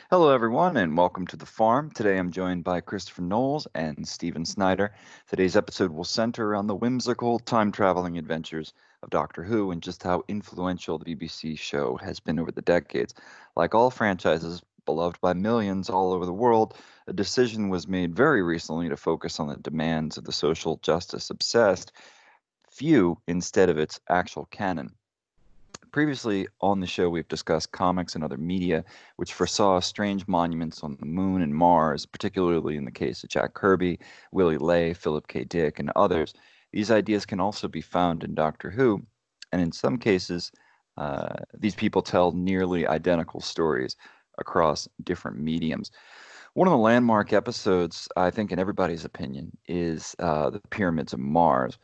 Hello, everyone, and welcome to the farm. Today I'm joined by Christopher Knowles and Stephen Snider. Today's episode will center around the whimsical time traveling adventures of Doctor Who and just how influential the BBC show has been over the decades. Like all franchises beloved by millions all over the world, a decision was made very recently to focus on the demands of the social justice obsessed few instead of its actual canon. Previously on the show, we've discussed comics and other media, which foresaw strange monuments on the moon and Mars, particularly in the case of Jack Kirby, Willie Ley, Philip K. Dick, and others. These ideas can also be found in Doctor Who, and in some cases, these people tell nearly identical stories across different mediums. One of the landmark episodes, I think, in everybody's opinion, is the Pyramids of Mars.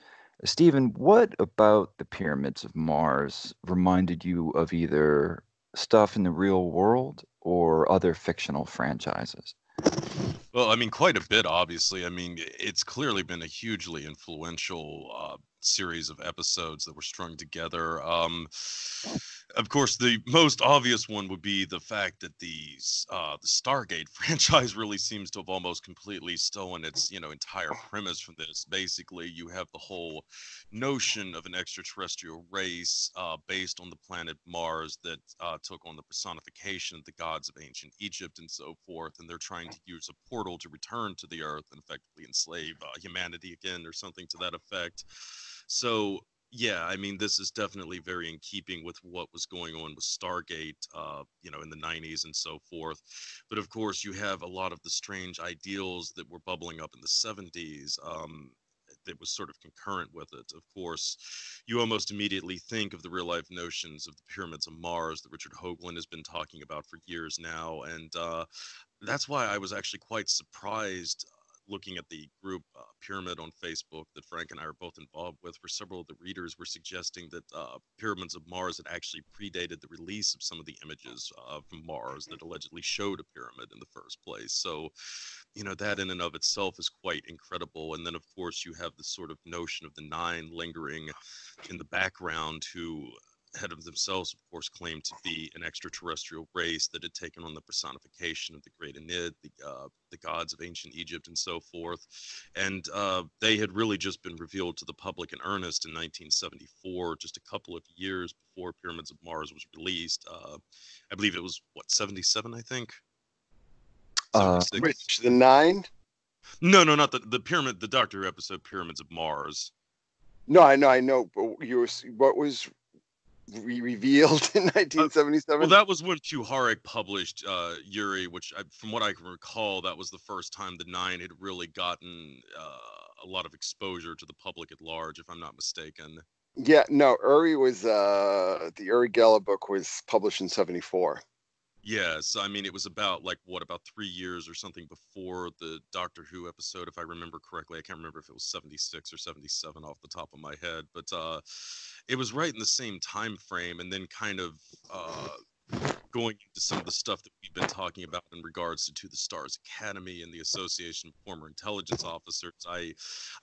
Stephen, what about the Pyramids of Mars reminded you of either stuff in the real world or other fictional franchises? Well, I mean, quite a bit, obviously. I mean, it's clearly been a hugely influential series of episodes that were strung together. Of course, the most obvious one would be the fact that the Stargate franchise really seems to have almost completely stolen its, entire premise from this. Basically, you have the whole notion of an extraterrestrial race based on the planet Mars that took on the personification of the gods of ancient Egypt and so forth, and they're trying to use a portal to return to the Earth and effectively enslave humanity again, or something to that effect. So, yeah, I mean, this is definitely very in keeping with what was going on with Stargate, in the 90s and so forth. But of course, you have a lot of the strange ideals that were bubbling up in the 70s. That was sort of concurrent with it. Of course, you almost immediately think of the real life notions of the pyramids of Mars that Richard Hoagland has been talking about for years now. And that's why I was actually quite surprised looking at the group Pyramid on Facebook that Frank and I are both involved with, where several of the readers were suggesting that Pyramids of Mars had actually predated the release of some of the images from Mars that allegedly showed a pyramid in the first place. So, that in and of itself is quite incredible. And then, of course, you have this sort of notion of the nine lingering in the background who had of themselves, of course, claimed to be an extraterrestrial race that had taken on the personification of the great Enid, the gods of ancient Egypt, and so forth. And they had really just been revealed to the public in earnest in 1974, just a couple of years before Pyramids of Mars was released. I believe it was, what, 77, I think? Uh, 76? Which, the nine? No, no, not the pyramid, the Doctor Who episode Pyramids of Mars. No, I know. But what was revealed in 1977? Well, that was when Kuharek published Yuri, which, from what I can recall, that was the first time the Nine had really gotten a lot of exposure to the public at large, if I'm not mistaken. Yeah, no. Uri was the Uri Geller book was published in 74. Yes, I mean, it was about, like, what, about 3 years or something before the Doctor Who episode, if I remember correctly. I can't remember if it was 76 or 77 off the top of my head, but it was right in the same time frame, and then kind of going into some of the stuff that we've been talking about in regards to the Stars Academy and the Association of Former Intelligence Officers. I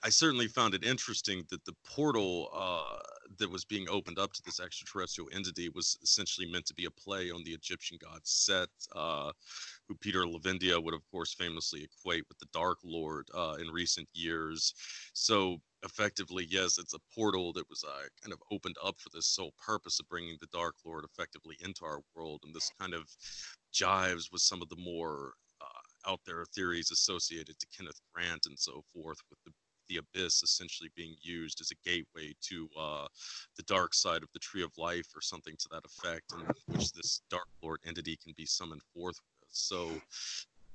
certainly found it interesting that the portal that was being opened up to this extraterrestrial entity was essentially meant to be a play on the Egyptian god Set, who Peter Lavindia would, of course, famously equate with the Dark Lord in recent years. So effectively, yes, it's a portal that was kind of opened up for this sole purpose of bringing the Dark Lord effectively into our world, and this kind of jives with some of the more out there theories associated to Kenneth Grant and so forth, with the abyss essentially being used as a gateway to the dark side of the Tree of Life or something to that effect, in which this Dark Lord entity can be summoned forth with. So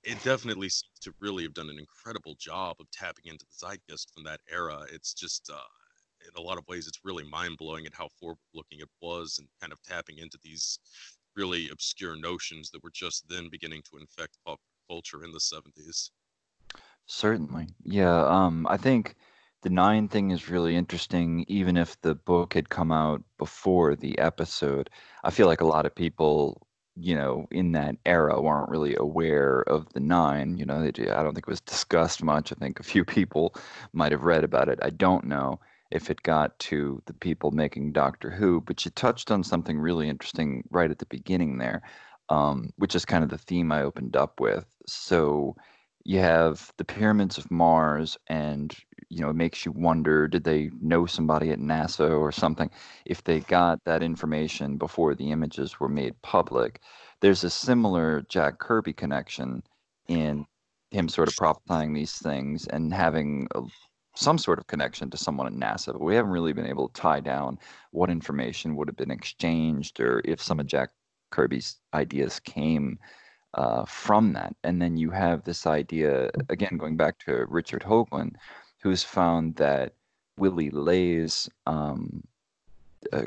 it definitely seems to really have done an incredible job of tapping into the zeitgeist from that era. It's just, in a lot of ways, it's really mind blowing at how forward looking it was, and kind of tapping into these really obscure notions that were just then beginning to infect pop culture in the 70s. certainly. Yeah, I think the Nine thing is really interesting, even if the book had come out before the episode. I feel like a lot of people, in that era weren't really aware of the Nine. I don't think it was discussed much. I think a few people might have read about it. I don't know if it got to the people making Doctor Who, but you touched on something really interesting right at the beginning there. which is kind of the theme I opened up with. So you have the pyramids of Mars, and it makes you wonder, did they know somebody at NASA or something? If they got that information before the images were made public, there's a similar Jack Kirby connection in him sort of prophesying these things and having some sort of connection to someone at NASA, but we haven't really been able to tie down what information would have been exchanged or if some of Jack Kirby's ideas came from that. And then you have this idea, again, going back to Richard Hoagland, who's found that Willie Lay's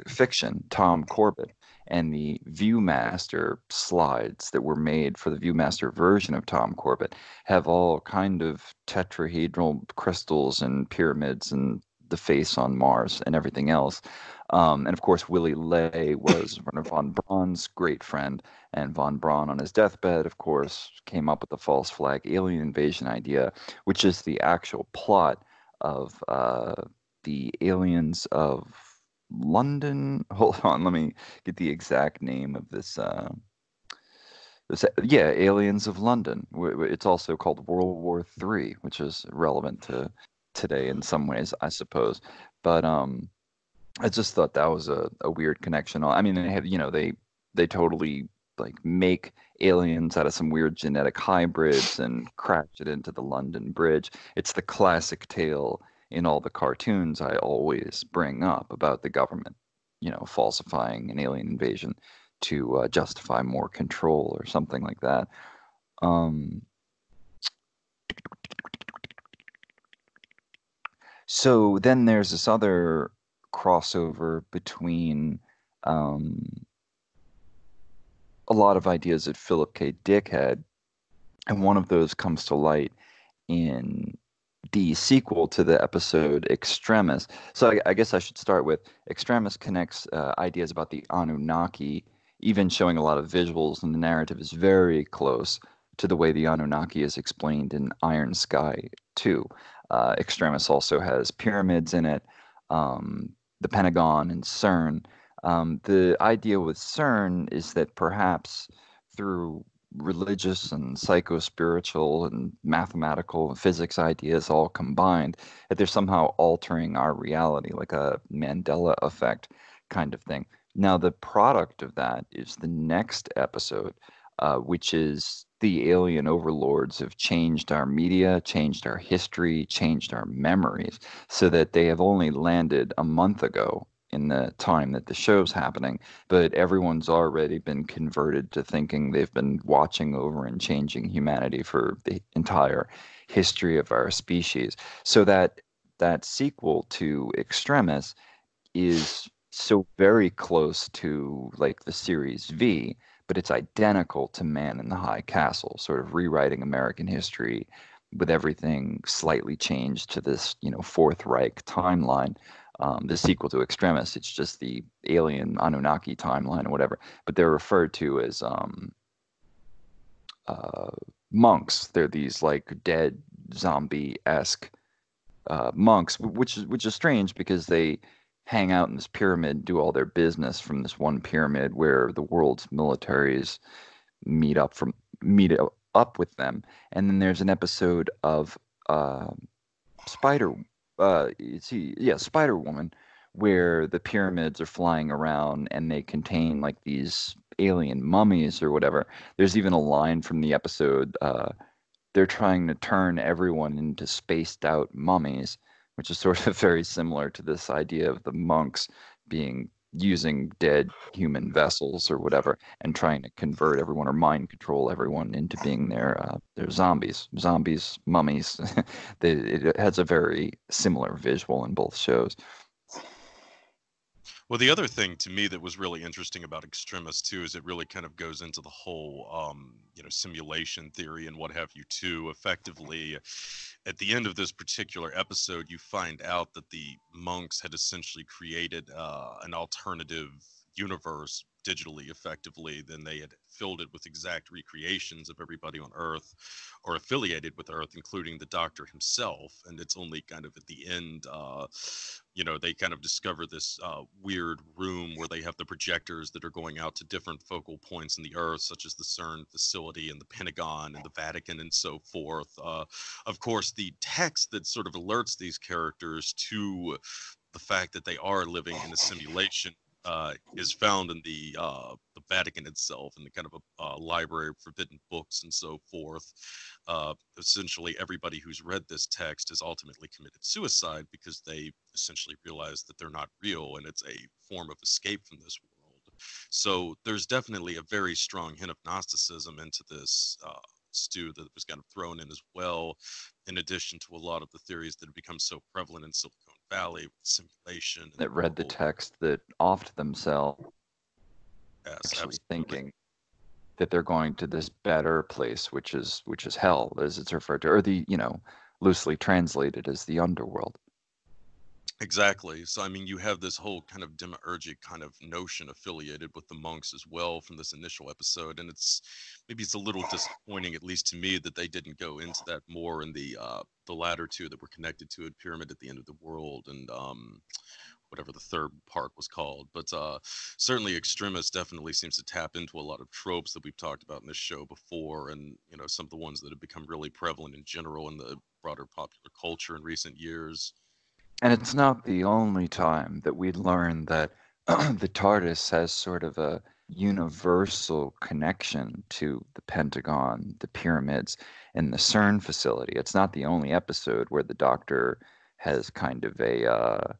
fiction, Tom Corbett, and the Viewmaster slides that were made for the Viewmaster version of Tom Corbett have all kind of tetrahedral crystals and pyramids and the face on Mars and everything else. And of course, Willie Lay was Werner von Braun's great friend, and von Braun, on his deathbed, of course, came up with the false flag alien invasion idea, which is the actual plot of the aliens of London. Hold on, let me get the exact name of yeah, Aliens of London. It's also called World War III, which is relevant to today in some ways, I suppose. But I just thought that was a weird connection. I mean, they have, they totally like make aliens out of some weird genetic hybrids and crash it into the London Bridge. It's the classic tale in all the cartoons I always bring up about the government, falsifying an alien invasion to justify more control or something like that. So then there's this other crossover between a lot of ideas that Philip K. Dick had, and one of those comes to light in the sequel to the episode Extremis. So I guess I should start with Extremis connects ideas about the Anunnaki, even showing a lot of visuals, and the narrative is very close to the way the Anunnaki is explained in Iron Sky 2. Extremis also has pyramids in it, the Pentagon and CERN. The idea with CERN is that perhaps through religious and psycho-spiritual and mathematical and physics ideas all combined, that they're somehow altering our reality, like a Mandela effect kind of thing. Now, the product of that is the next episode, which is the alien overlords have changed our media, changed our history, changed our memories, so that they have only landed a month ago in the time that the show's happening, but everyone's already been converted to thinking they've been watching over and changing humanity for the entire history of our species. So that sequel to Extremis is so very close to like the series V, but it's identical to Man in the High Castle, sort of rewriting American history with everything slightly changed to this, Fourth Reich timeline. The sequel to Extremis, it's just the alien Anunnaki timeline or whatever, but they're referred to as monks. They're these like dead zombie-esque monks, which is strange because they hang out in this pyramid, do all their business from this one pyramid where the world's militaries meet up with them. And then there's an episode of Spider Spider Woman, where the pyramids are flying around and they contain like these alien mummies or whatever. There's even a line from the episode, they're trying to turn everyone into spaced out mummies, which is sort of very similar to this idea of the monks using dead human vessels or whatever and trying to convert everyone or mind control everyone into being their zombies, mummies. It has a very similar visual in both shows. Well, the other thing to me that was really interesting about Extremis too is it really kind of goes into the whole, simulation theory and what have you too. Effectively, at the end of this particular episode, you find out that the monks had essentially created an alternative universe digitally effectively, then they had filled it with exact recreations of everybody on Earth or affiliated with Earth, including the Doctor himself. And it's only kind of at the end, they kind of discover this weird room where they have the projectors that are going out to different focal points in the Earth, such as the CERN facility and the Pentagon and the Vatican and so forth. Of course, the text that sort of alerts these characters to the fact that they are living in a simulation is found in the Vatican itself, in the kind of a library of forbidden books and so forth. Essentially, everybody who's read this text has ultimately committed suicide because they essentially realize that they're not real and it's a form of escape from this world. So there's definitely a very strong hint of Gnosticism into this stew that was kind of thrown in as well, in addition to a lot of the theories that have become so prevalent in Silicon Valley with simulation. And that read the text that offed themselves, yes, actually absolutely. thinking that they're going to this better place, which is hell, as it's referred to, or the loosely translated as the underworld. Exactly. So, I mean, you have this whole kind of demiurgic kind of notion affiliated with the monks as well from this initial episode, and maybe it's a little disappointing, at least to me, that they didn't go into that more in the latter two that were connected to a pyramid at the end of the world, and whatever the third part was called. But certainly, Extremis definitely seems to tap into a lot of tropes that we've talked about in this show before, and some of the ones that have become really prevalent in general in the broader popular culture in recent years. And it's not the only time that we learn that the TARDIS has sort of a universal connection to the Pentagon, the pyramids, and the CERN facility. It's not the only episode where the Doctor has kind of a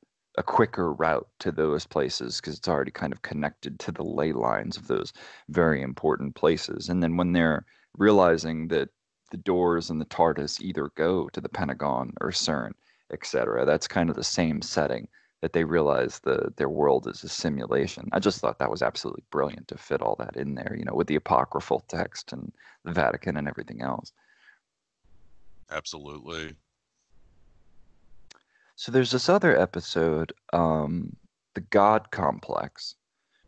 quicker route to those places because it's already kind of connected to the ley lines of those very important places. And then when they're realizing that the doors in the TARDIS either go to the Pentagon or CERN, etc. That's kind of the same setting that they realize their world is a simulation. I just thought that was absolutely brilliant to fit all that in there, with the apocryphal text and the Vatican and everything else. Absolutely. So there's this other episode, The God Complex,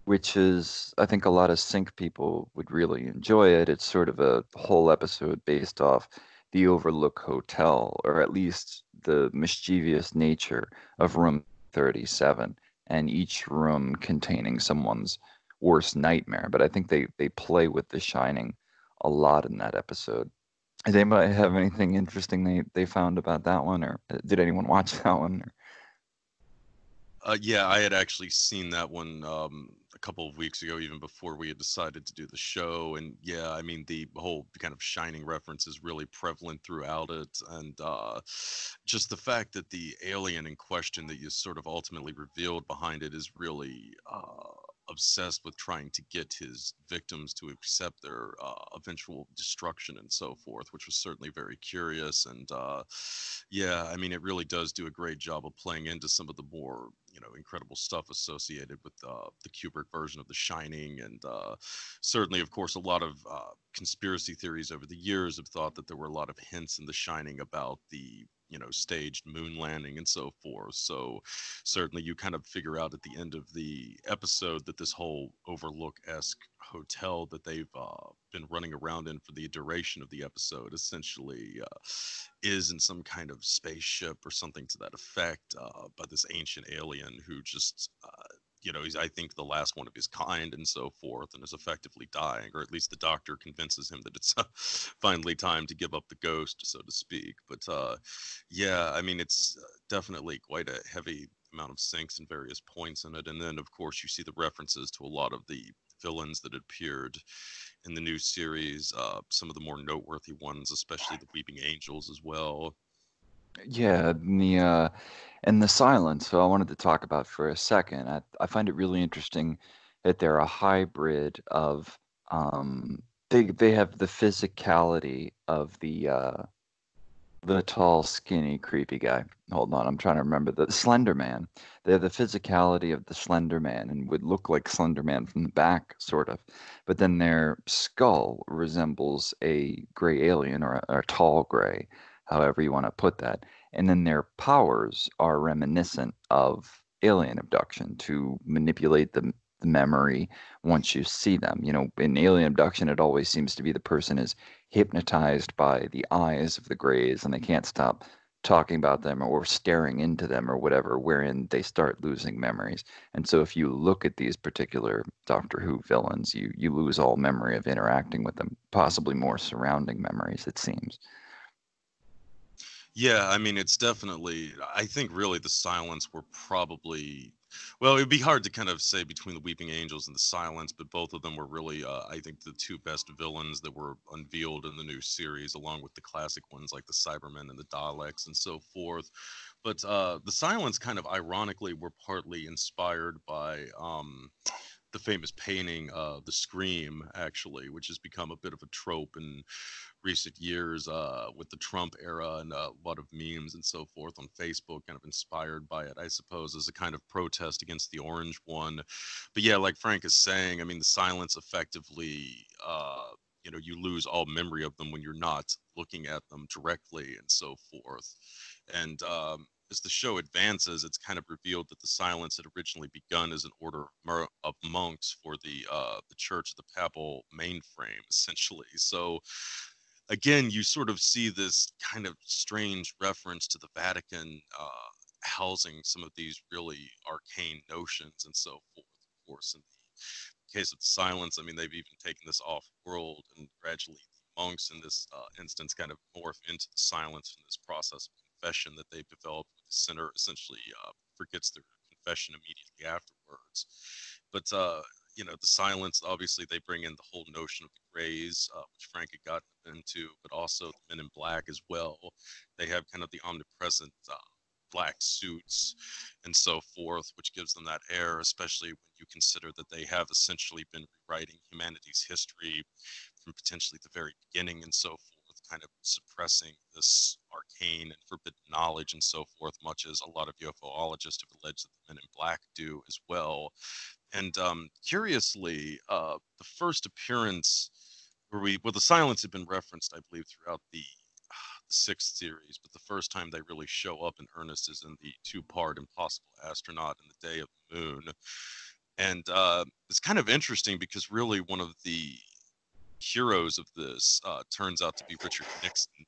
which is, I think a lot of sync people would really enjoy it. It's sort of a whole episode based off the Overlook Hotel, or at least the mischievous nature of room 37, and each room containing someone's worst nightmare. But I think they play with The Shining a lot in that episode. Does anybody have anything interesting they found about that one, or did anyone watch that one? Yeah, I had actually seen that one a couple of weeks ago, even before we had decided to do the show. And yeah, I mean, the whole kind of Shining reference is really prevalent throughout it. And just the fact that the alien in question that you sort of ultimately revealed behind it is really obsessed with trying to get his victims to accept their eventual destruction and so forth, which was certainly very curious. And yeah, I mean, it really does do a great job of playing into some of the more incredible stuff associated with the Kubrick version of The Shining. And certainly, of course, a lot of conspiracy theories over the years have thought that there were a lot of hints in The Shining about the staged moon landing and so forth. So certainly you kind of figure out at the end of the episode that this whole Overlook-esque hotel that they've been running around in for the duration of the episode essentially is in some kind of spaceship or something to that effect by this ancient alien who just he's, I think, the last one of his kind and so forth, and is effectively dying, or at least the Doctor convinces him that it's finally time to give up the ghost, so to speak. But yeah, I mean, it's definitely quite a heavy amount of syncs and various points in it. And then, of course, you see the references to a lot of the villains that appeared in the new series, some of the more noteworthy ones, especially the Weeping Angels as well. Yeah, and the silence. So I wanted to talk about for a second. I find it really interesting that they're a hybrid of they have the physicality of the tall, skinny, creepy guy. Hold on, I'm trying to remember the Slender Man. They have the physicality of the Slender Man and would look like Slender Man from the back, sort of. But then their skull resembles a gray alien or a tall gray, however you want to put that. And then their powers are reminiscent of alien abduction to manipulate the the memory once you see them. In alien abduction, it always seems to be the person is hypnotized by the eyes of the Greys and they can't stop talking about them or staring into them or whatever, wherein they start losing memories. And so if you look at these particular Doctor Who villains, you lose all memory of interacting with them, possibly more surrounding memories, it seems. Yeah, I mean, it's definitely, I think really the Silence were probably, well, it'd be hard to kind of say between the Weeping Angels and the Silence, but both of them were really, I think, the two best villains that were unveiled in the new series, along with the classic ones like the Cybermen and the Daleks and so forth. But the Silence kind of ironically were partly inspired by the famous painting, The Scream, actually, which has become a bit of a trope in recent years with the Trump era and a lot of memes and so forth on Facebook, kind of inspired by it, I suppose, as a kind of protest against the orange one. But yeah, like Frank is saying, I mean, the Silence effectively, you lose all memory of them when you're not looking at them directly and so forth. And as the show advances, it's kind of revealed that the Silence had originally begun as an order of monks for the Church of the Papal Mainframe, essentially. So again, you sort of see this kind of strange reference to the Vatican housing some of these really arcane notions and so forth. Of course, in the case of the Silence, I mean, they've even taken this off world, and gradually the monks in this instance kind of morph into the Silence in this process of confession that they've developed. The sinner essentially forgets their confession immediately afterwards. But the Silence, obviously, they bring in the whole notion of the Greys, which Frank had gotten into, but also the Men in Black as well. They have kind of the omnipresent black suits and so forth, which gives them that air, especially when you consider that they have essentially been rewriting humanity's history from potentially the very beginning and so forth, kind of suppressing this arcane and forbidden knowledge and so forth, much as a lot of UFOologists have alleged that the Men in Black do as well. And curiously, the first appearance well, the Silence had been referenced, I believe, throughout the sixth series, but the first time they really show up in earnest is in the two-part Impossible Astronaut and the Day of the Moon. And it's kind of interesting because really one of the heroes of this turns out to be Richard Nixon.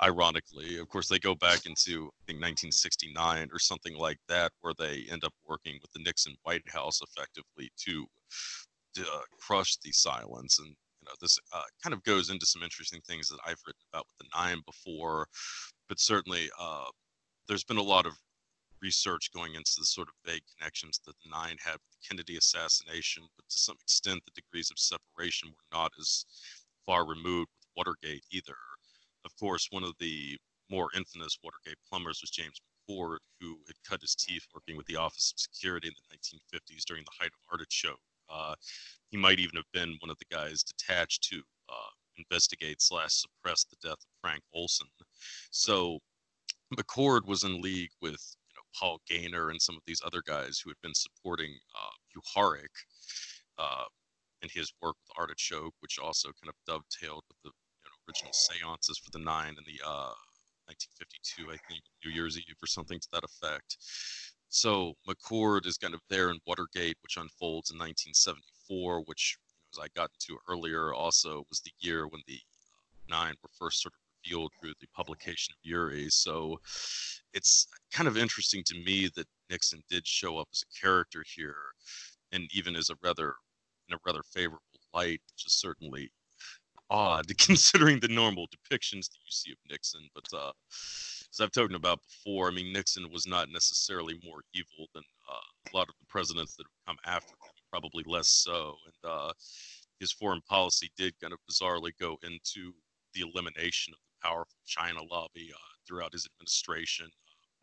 Ironically, of course, they go back into I think 1969 or something like that, where they end up working with the Nixon White House effectively to crush the Silence. And this kind of goes into some interesting things that I've written about with the Nine before, but certainly there's been a lot of research going into the sort of vague connections that the Nine had with the Kennedy assassination, but to some extent the degrees of separation were not as far removed with Watergate either. Of course, one of the more infamous Watergate plumbers was James McCord, who had cut his teeth working with the Office of Security in the 1950s during the height of Artichoke. He might even have been one of the guys detached to investigate / suppress the death of Frank Olson. So McCord was in league with Paul Gaynor and some of these other guys who had been supporting Uharic in his work with Artichoke, which also kind of dovetailed with the original seances for the Nine in the 1952, I think, New Year's Eve or something to that effect. So McCord is kind of there in Watergate, which unfolds in 1974, which, as I got into earlier, also was the year when the Nine were first sort of revealed through the publication of Yuri. So it's kind of interesting to me that Nixon did show up as a character here, and even as in a rather favorable light, which is certainly odd considering the normal depictions that you see of Nixon. But as I've talked about before, I mean, Nixon was not necessarily more evil than a lot of the presidents that have come after him, probably less so. And his foreign policy did kind of bizarrely go into the elimination of the powerful China lobby throughout his administration.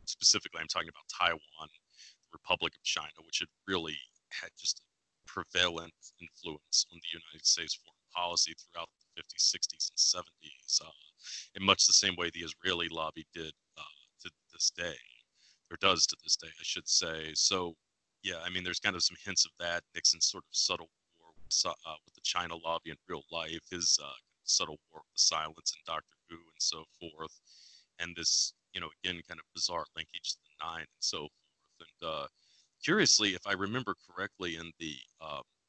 Specifically, I'm talking about Taiwan, the Republic of China, which had really had just a prevalent influence on the United States foreign policy throughout the 50s, 60s, and 70s, in much the same way the Israeli lobby did to this day, or does to this day, I should say. So, yeah, I mean, there's kind of some hints of that. Nixon's sort of subtle war with the China lobby in real life, his subtle war with the Silence and Doctor Who and so forth, and this, again, kind of bizarre linkage to the Nine and so forth. And curiously, if I remember correctly, in the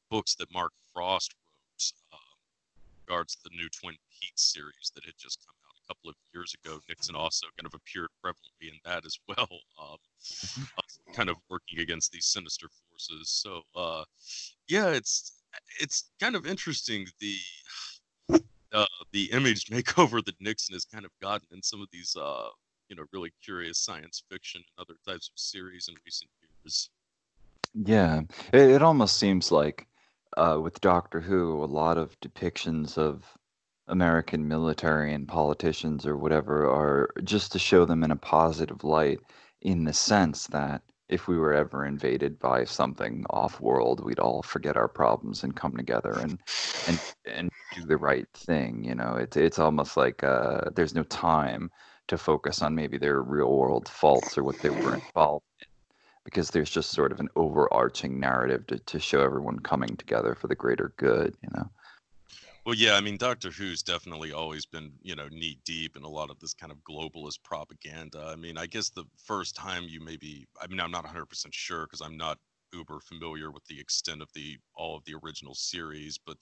books that Mark Frost wrote, regards to the new Twin Peaks series that had just come out a couple of years ago, Nixon also kind of appeared prevalently in that as well, kind of working against these sinister forces. So, yeah, it's kind of interesting the image makeover that Nixon has kind of gotten in some of these really curious science fiction and other types of series in recent years. Yeah, it almost seems like with Doctor Who, a lot of depictions of American military and politicians or whatever are just to show them in a positive light, in the sense that if we were ever invaded by something off-world, we'd all forget our problems and come together and do the right thing. It's almost like there's no time to focus on maybe their real-world faults or what they were involved because there's just sort of an overarching narrative to show everyone coming together for the greater good. Well, yeah, I mean, Doctor Who's definitely always been, knee deep in a lot of this kind of globalist propaganda. I mean, I guess the first time I'm not 100% sure because I'm not uber familiar with the extent of all of the original series, but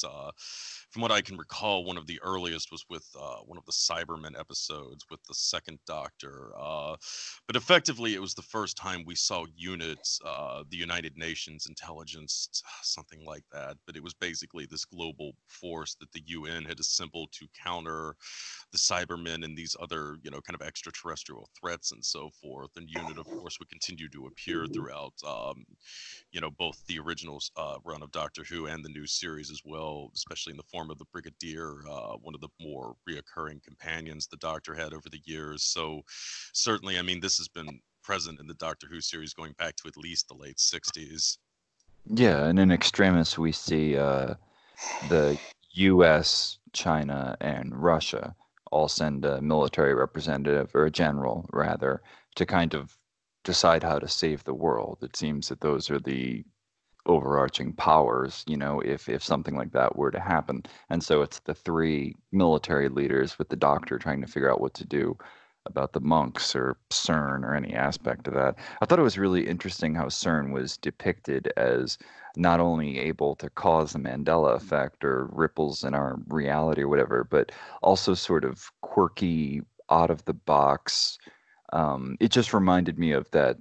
from what I can recall, one of the earliest was with one of the Cybermen episodes with the second Doctor. But effectively, it was the first time we saw units, the United Nations intelligence, something like that. But it was basically this global force that the UN had assembled to counter the Cybermen and these other, kind of extraterrestrial threats and so forth. And unit, of course, would continue to appear throughout, both the original run of Doctor Who and the new series as well, especially in the form of the Brigadier, one of the more reoccurring companions the Doctor had over the years. So certainly, I mean, this has been present in the Doctor Who series going back to at least the late 60s. Yeah, and in Extremis we see the U.S., China, and Russia all send a military representative, or a general rather, to kind of decide how to save the world. It seems that those are the overarching powers, if something like that were to happen. And so it's the three military leaders with the doctor trying to figure out what to do about the monks or CERN or any aspect of that. I thought it was really interesting how CERN was depicted as not only able to cause the Mandela effect or ripples in our reality or whatever, but also sort of quirky, out of the box. It just reminded me of that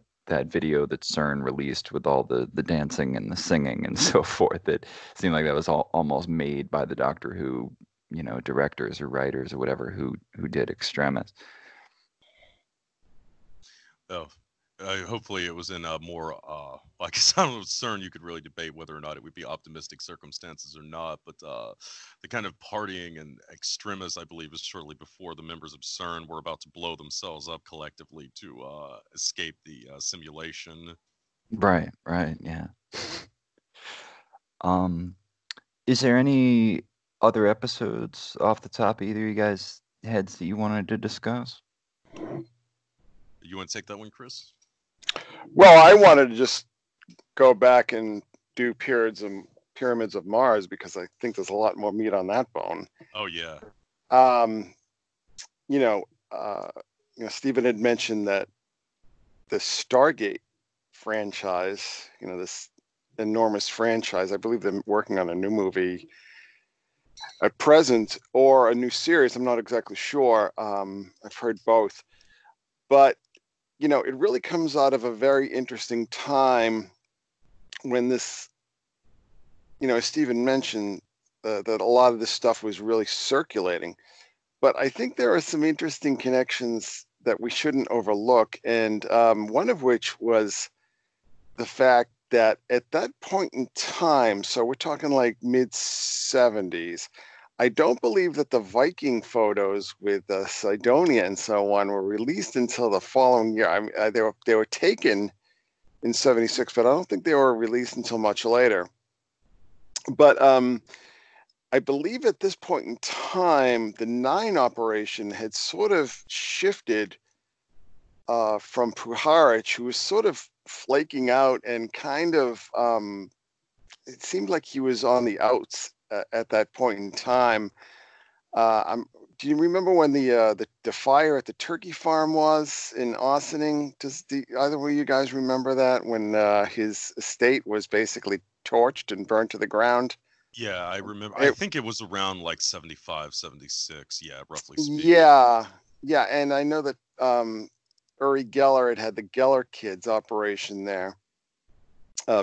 video that CERN released with all the dancing and the singing and so forth. It seemed like that was almost made by the Doctor Who, directors or writers or whatever who did Extremis. Oh, hopefully it was in a more, like I said, with CERN, you could really debate whether or not it would be optimistic circumstances or not. But the kind of partying and Extremis, I believe, is shortly before the members of CERN were about to blow themselves up collectively to escape the simulation. Right, right, yeah. Um, is there any other episodes off the top of either of you guys' heads that you wanted to discuss? You want to take that one, Chris? Well, I wanted to just go back and do pyramids of Mars because I think there's a lot more meat on that bone. Oh yeah. You know, Stephen had mentioned that the Stargate franchise, this enormous franchise, I believe they're working on a new movie at present or a new series. I'm not exactly sure. I've heard both, but it really comes out of a very interesting time when this, as Stephen mentioned, that a lot of this stuff was really circulating. But I think there are some interesting connections that we shouldn't overlook, and one of which was the fact that at that point in time, so we're talking like mid 70s, I don't believe that the Viking photos with Cydonia and so on were released until the following year. I mean, they were taken in 76, but I don't think they were released until much later. But I believe at this point in time, the 9 operation had sort of shifted from Puharich, who was sort of flaking out and kind of, it seemed like he was on the outs at that point in time. Do you remember when the fire at the turkey farm was in Ossining? Does either of you guys remember that, when his estate was basically torched and burned to the ground? Yeah, I remember. I It, think it was around like 75, 76. Yeah, roughly speaking. yeah, yeah, and I know that Uri Geller had the Geller Kids operation there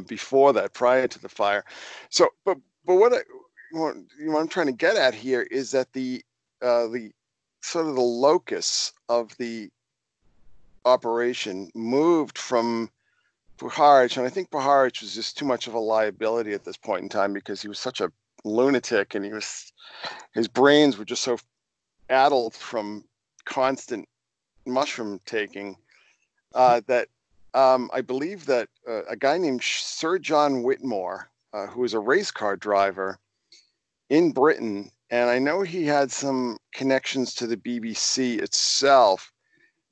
before that, prior to the fire. So, but what I'm trying to get at here is that the sort of the locus of the operation moved from Puharich, and I think Puharich was just too much of a liability at this point in time, because he was such a lunatic, and his brains were just so addled from constant mushroom taking that I believe that a guy named Sir John Whitmore, who was a race car driver in Britain, and I know he had some connections to the BBC itself,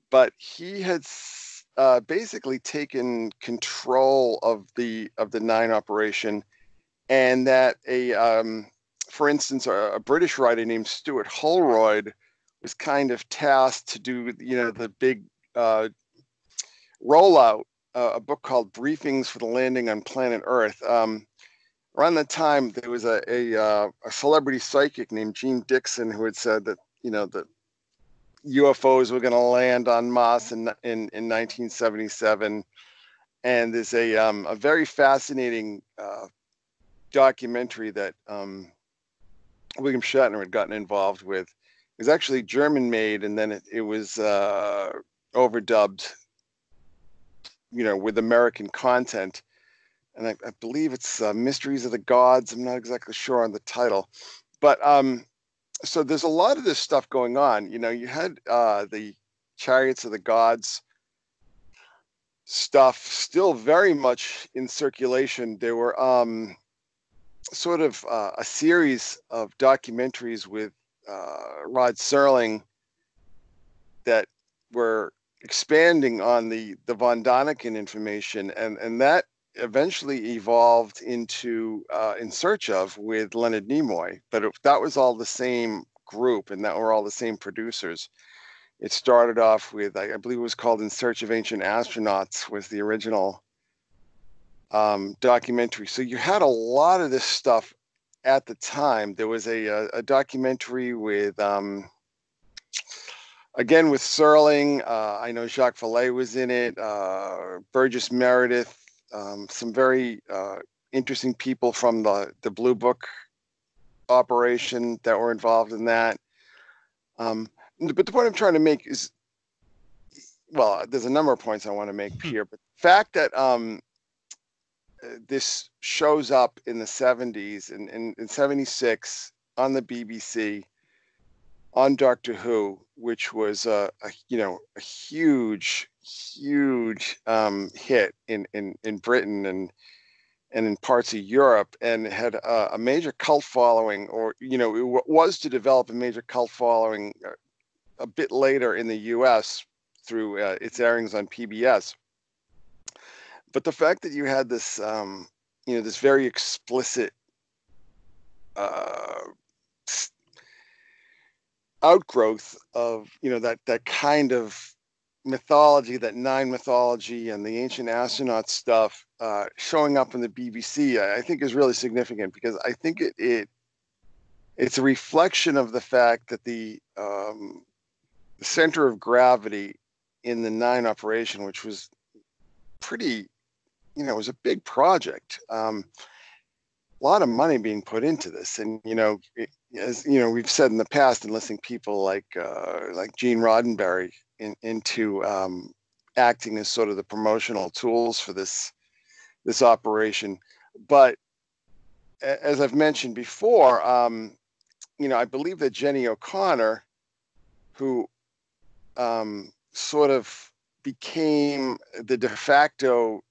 but he had basically taken control of the Nine operation, and that for instance, a British writer named Stuart Holroyd was kind of tasked to do, the big rollout, a book called Briefings for the Landing on Planet Earth. Around that time, there was a celebrity psychic named Gene Dixon who had said that, that UFOs were going to land on Mars in 1977. And there's a very fascinating documentary that William Shatner had gotten involved with. It was actually German made, and then it was overdubbed, with American content. And I believe it's Mysteries of the Gods. I'm not exactly sure on the title, but so there's a lot of this stuff going on. You had the Chariots of the Gods stuff still very much in circulation. There were sort of a series of documentaries with Rod Serling that were expanding on the von Daniken information, and that eventually evolved into In Search Of with Leonard Nimoy. But that was all the same group, and that were all the same producers. It started off with, I believe it was called In Search of Ancient Astronauts, was the original documentary. So you had a lot of this stuff at the time. There was a documentary with, again, with Serling. I know Jacques Vallée was in it, Burgess Meredith, some very interesting people from the Blue Book operation that were involved in that. But the point I'm trying to make is, well, there's a number of points I want to make here, but the fact that this shows up in the 70s and in 76 on the BBC on Doctor Who, which was a huge hit in Britain and in parts of Europe, and had a major cult following, or it was to develop a major cult following a bit later in the US through its airings on PBS. But the fact that you had this, this very explicit outgrowth of, that kind of mythology, that Nine mythology and the ancient astronaut stuff showing up in the BBC, I think is really significant, because I think it's a reflection of the fact that the center of gravity in the Nine operation, which was pretty, it was a big project. A lot of money being put into this, and as we've said in the past, enlisting people like Gene Roddenberry into acting as sort of the promotional tools for this operation. But as I've mentioned before, I believe that Jenny O'Connor, who sort of became the de facto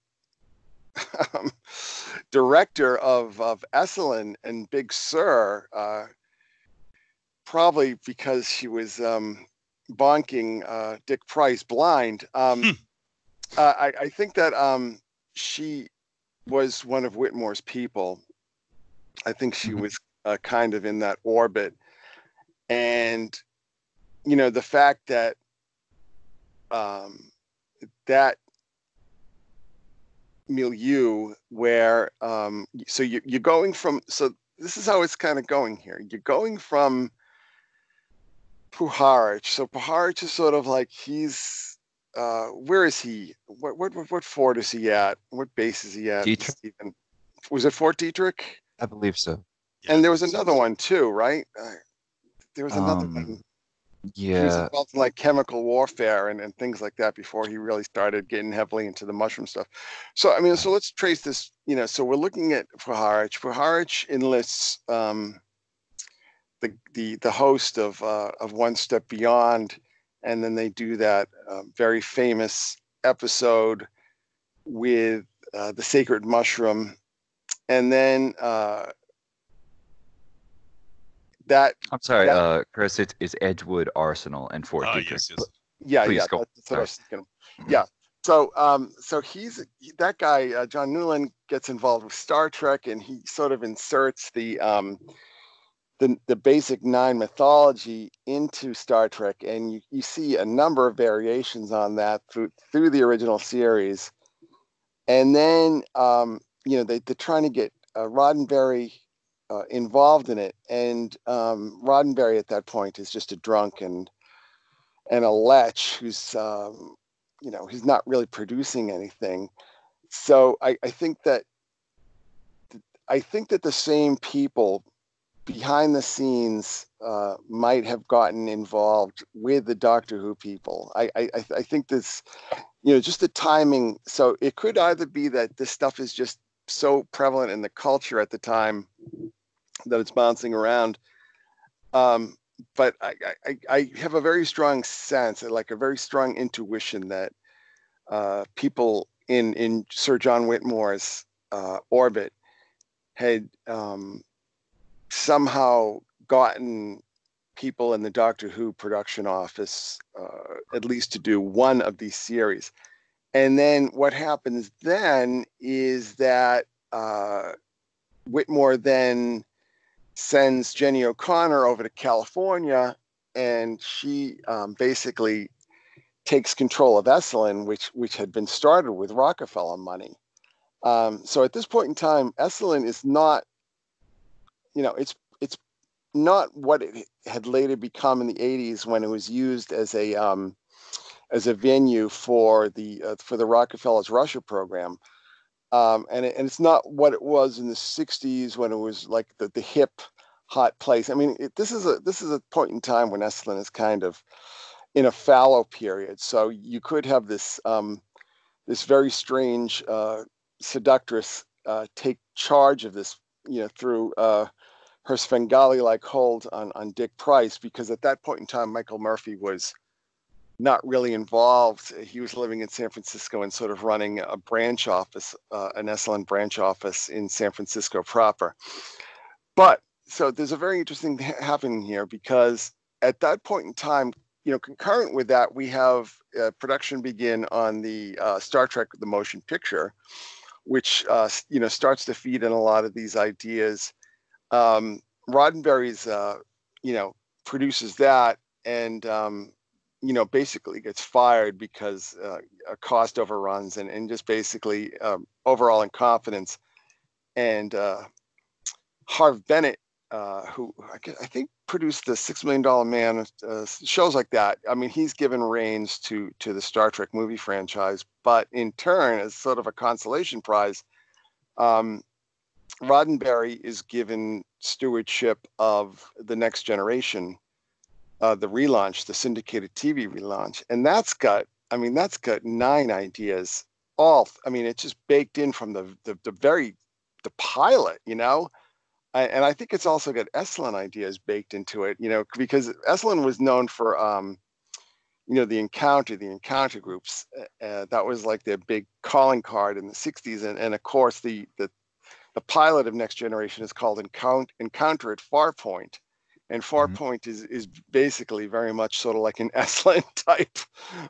director of Esalen and Big Sur, probably because she was bonking Dick Price blind. I think that she was one of Whitmore's people. I think she was kind of in that orbit. And the fact that that milieu where so you're going from, so this is how it's kind of going here. You're going from Puharich. So Puharich is sort of like, he's where is he? What fort is he at? What base is he at? Dietrich? Stephen? Was it Fort Dietrich? I believe so. Yeah, And there was another one too, right? There was another one. He was Yeah. involved in like chemical warfare and things like that before he really started getting heavily into the mushroom stuff. So I mean, so let's trace this. So we're looking at Puharich. Puharich enlists the host of One Step Beyond, and then they do that very famous episode with the sacred mushroom, and then that. I'm sorry, that, Chris. It's Edgewood Arsenal and Fort Detrick. yes. yeah, Please yeah, go. that's what I was thinking. Yeah. So, so that guy, John Newland, gets involved with Star Trek, and he sort of inserts the basic nine mythology into Star Trek, and you see a number of variations on that through the original series, and then they're trying to get Roddenberry involved in it, and Roddenberry at that point is just a drunk and a lech who's he's not really producing anything. So I think that the same people behind the scenes might have gotten involved with the Doctor Who people. I think this, just the timing. So it could either be that this stuff is just so prevalent in the culture at the time that it's bouncing around. But I have a very strong sense, like a very strong intuition that people in Sir John Whitmore's orbit had somehow gotten people in the Doctor Who production office at least to do one of these series. And then what happens then is that Whitmore then sends Jenny O'Connor over to California, and she basically takes control of Esalen, which had been started with Rockefeller money. So at this point in time, Esalen is not, it's not what it had later become in the 80s when it was used as a venue for the Rockefeller's Russia program. And it's not what it was in the 60s when it was like the hip, hot place. I mean, this is a point in time when Esalen is kind of in a fallow period. So you could have this very strange seductress take charge of this, through her Svengali-like hold on Dick Price, because at that point in time, Michael Murphy was not really involved. He was living in San Francisco and sort of running a branch office, an Esalen branch office in San Francisco proper. But so there's a very interesting thing happening here, because at that point in time, concurrent with that, we have production begin on the Star Trek, the motion picture, which, starts to feed in a lot of these ideas. Roddenberry's, produces that, and, basically gets fired because cost overruns and just basically overall incompetence. And Harv Bennett, who I think produced the $6 Million Man, shows like that. I mean, he's given reins to the Star Trek movie franchise, but in turn, as sort of a consolation prize, Roddenberry is given stewardship of the Next Generation, the relaunch, the syndicated TV relaunch, and that's got 9 ideas. It's just baked in from the pilot, and I think it's also got Esalen ideas baked into it, because Esalen was known for, the encounter groups. That was like their big calling card in the 60s. And of course, the pilot of Next Generation is called Encounter at Farpoint. And Farpoint is basically very much sort of like an Esalen type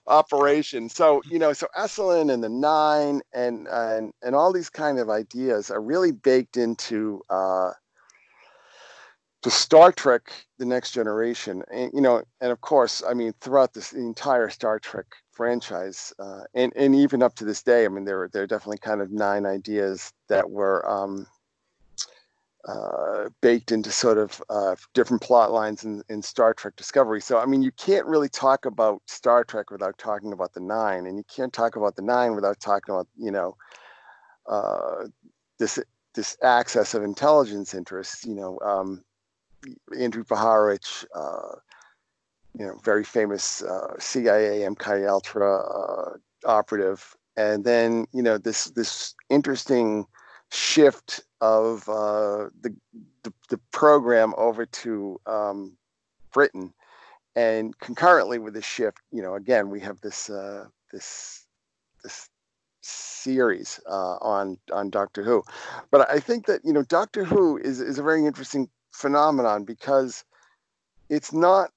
operation. So, so Esalen and the 9 and all these kind of ideas are really baked into Star Trek: The Next Generation, and and of course, I mean, throughout the entire Star Trek franchise, and even up to this day, I mean, there are definitely kind of 9 ideas that were baked into sort of different plot lines in Star Trek Discovery. So, I mean, you can't really talk about Star Trek without talking about the 9, and you can't talk about the 9 without talking about this access of intelligence interests. Andrew Paharich, very famous CIA MK Ultra operative, and then this interesting shift of the program over to Britain, and concurrently with this shift, again we have this series on Doctor Who. But I think that Doctor Who is a very interesting phenomenon because it's not.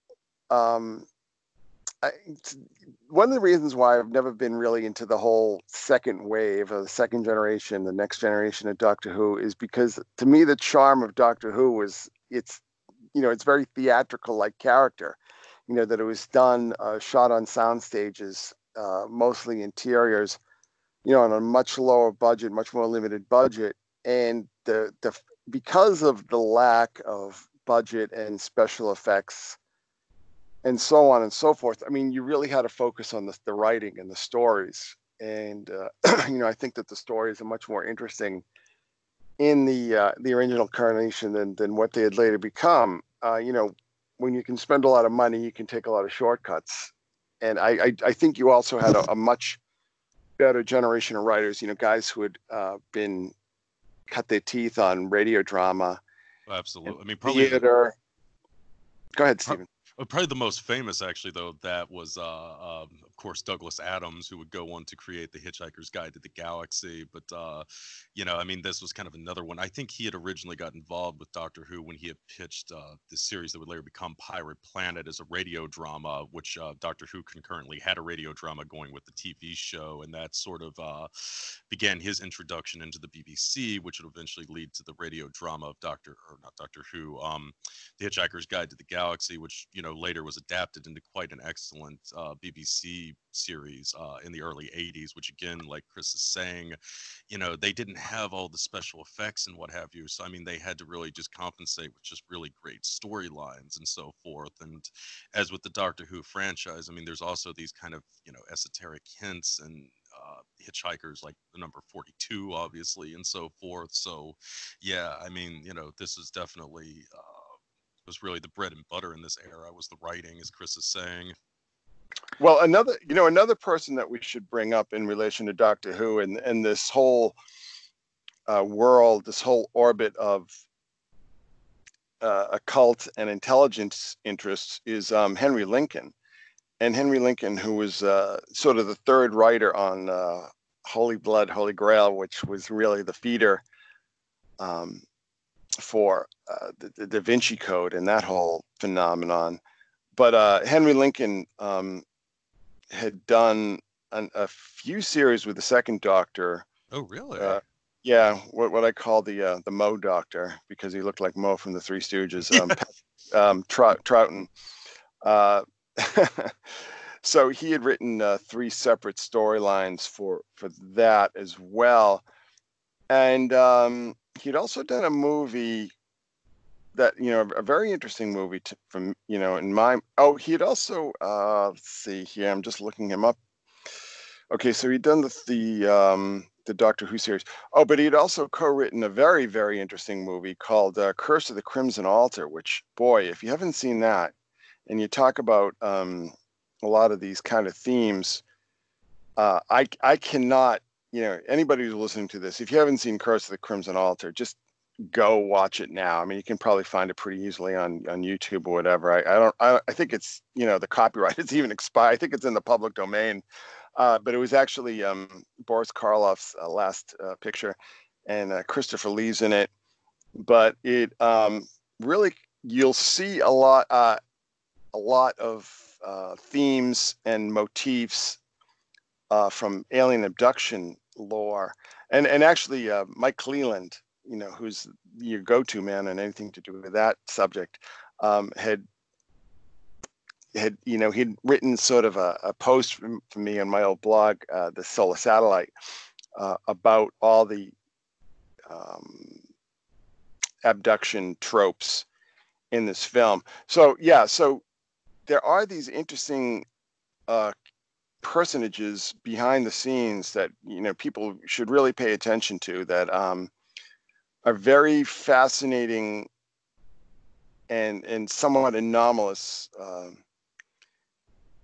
One of the reasons why I've never been really into the whole second wave of the second generation, the next generation of Doctor Who, is because to me the charm of Doctor Who was it's very theatrical like character, that it was done shot on sound stages, mostly interiors, on a much lower budget, much more limited budget, and the because of the lack of budget and special effects and so on and so forth. I mean, you really had to focus on the writing and the stories. And, I think that the stories are much more interesting in the original incarnation than what they had later become. When you can spend a lot of money, you can take a lot of shortcuts. And I think you also had a much better generation of writers, guys who had been cut their teeth on radio drama. Absolutely. I mean, probably theater. Go ahead, Stephen. Probably the most famous, actually, though, that was, of course, Douglas Adams, who would go on to create The Hitchhiker's Guide to the Galaxy. But, I mean, this was kind of another one. I think he had originally got involved with Doctor Who when he had pitched this series that would later become Pirate Planet as a radio drama, which Doctor Who concurrently had a radio drama going with the TV show. And that sort of began his introduction into the BBC, which would eventually lead to the radio drama of The Hitchhiker's Guide to the Galaxy, which, later was adapted into quite an excellent BBC series in the early 80s, which again, like Chris is saying, they didn't have all the special effects and what have you. So, I mean, they had to really just compensate with just really great storylines and so forth. And as with the Doctor Who franchise, I mean, there's also these kind of, esoteric hints and hitchhikers like the number 42, obviously, and so forth. So, yeah, I mean, this is definitely was really the bread and butter in this era was the writing, as Chris is saying. Well, another person that we should bring up in relation to Doctor Who and this whole world, this whole orbit of occult and intelligence interests is Henry Lincoln. And Henry Lincoln, who was sort of the third writer on Holy Blood, Holy Grail, which was really the feeder for the Da Vinci Code and that whole phenomenon. But Henry Lincoln had done a few series with the Second Doctor. Oh, really? Yeah, what I call the Mo Doctor, because he looked like Mo from the Three Stooges. Troughton. So he had written 3 separate storylines for that as well, and he'd also done a movie that a very interesting movie in my. Oh, he had also let's see here. I'm just looking him up. Okay, so he'd done the Doctor Who series. Oh, but he'd also co-written a very, very interesting movie called Curse of the Crimson Altar, which, boy, if you haven't seen that, and you talk about a lot of these kind of themes, I cannot, anybody who's listening to this, if you haven't seen Curse of the Crimson Altar, just go watch it now. I mean, you can probably find it pretty easily on YouTube or whatever. I think it's, the copyright is even expired. I think it's in the public domain. But it was actually Boris Karloff's last picture, and Christopher Lee's in it. But it really, you'll see a lot of themes and motifs from alien abduction lore, and actually Mike Cleland who's your go-to man on anything to do with that subject, had he'd written sort of a post for me on my old blog, the Solar Satellite, about all the abduction tropes in this film. So there are these interesting personages behind the scenes that people should really pay attention to, that are very fascinating and somewhat anomalous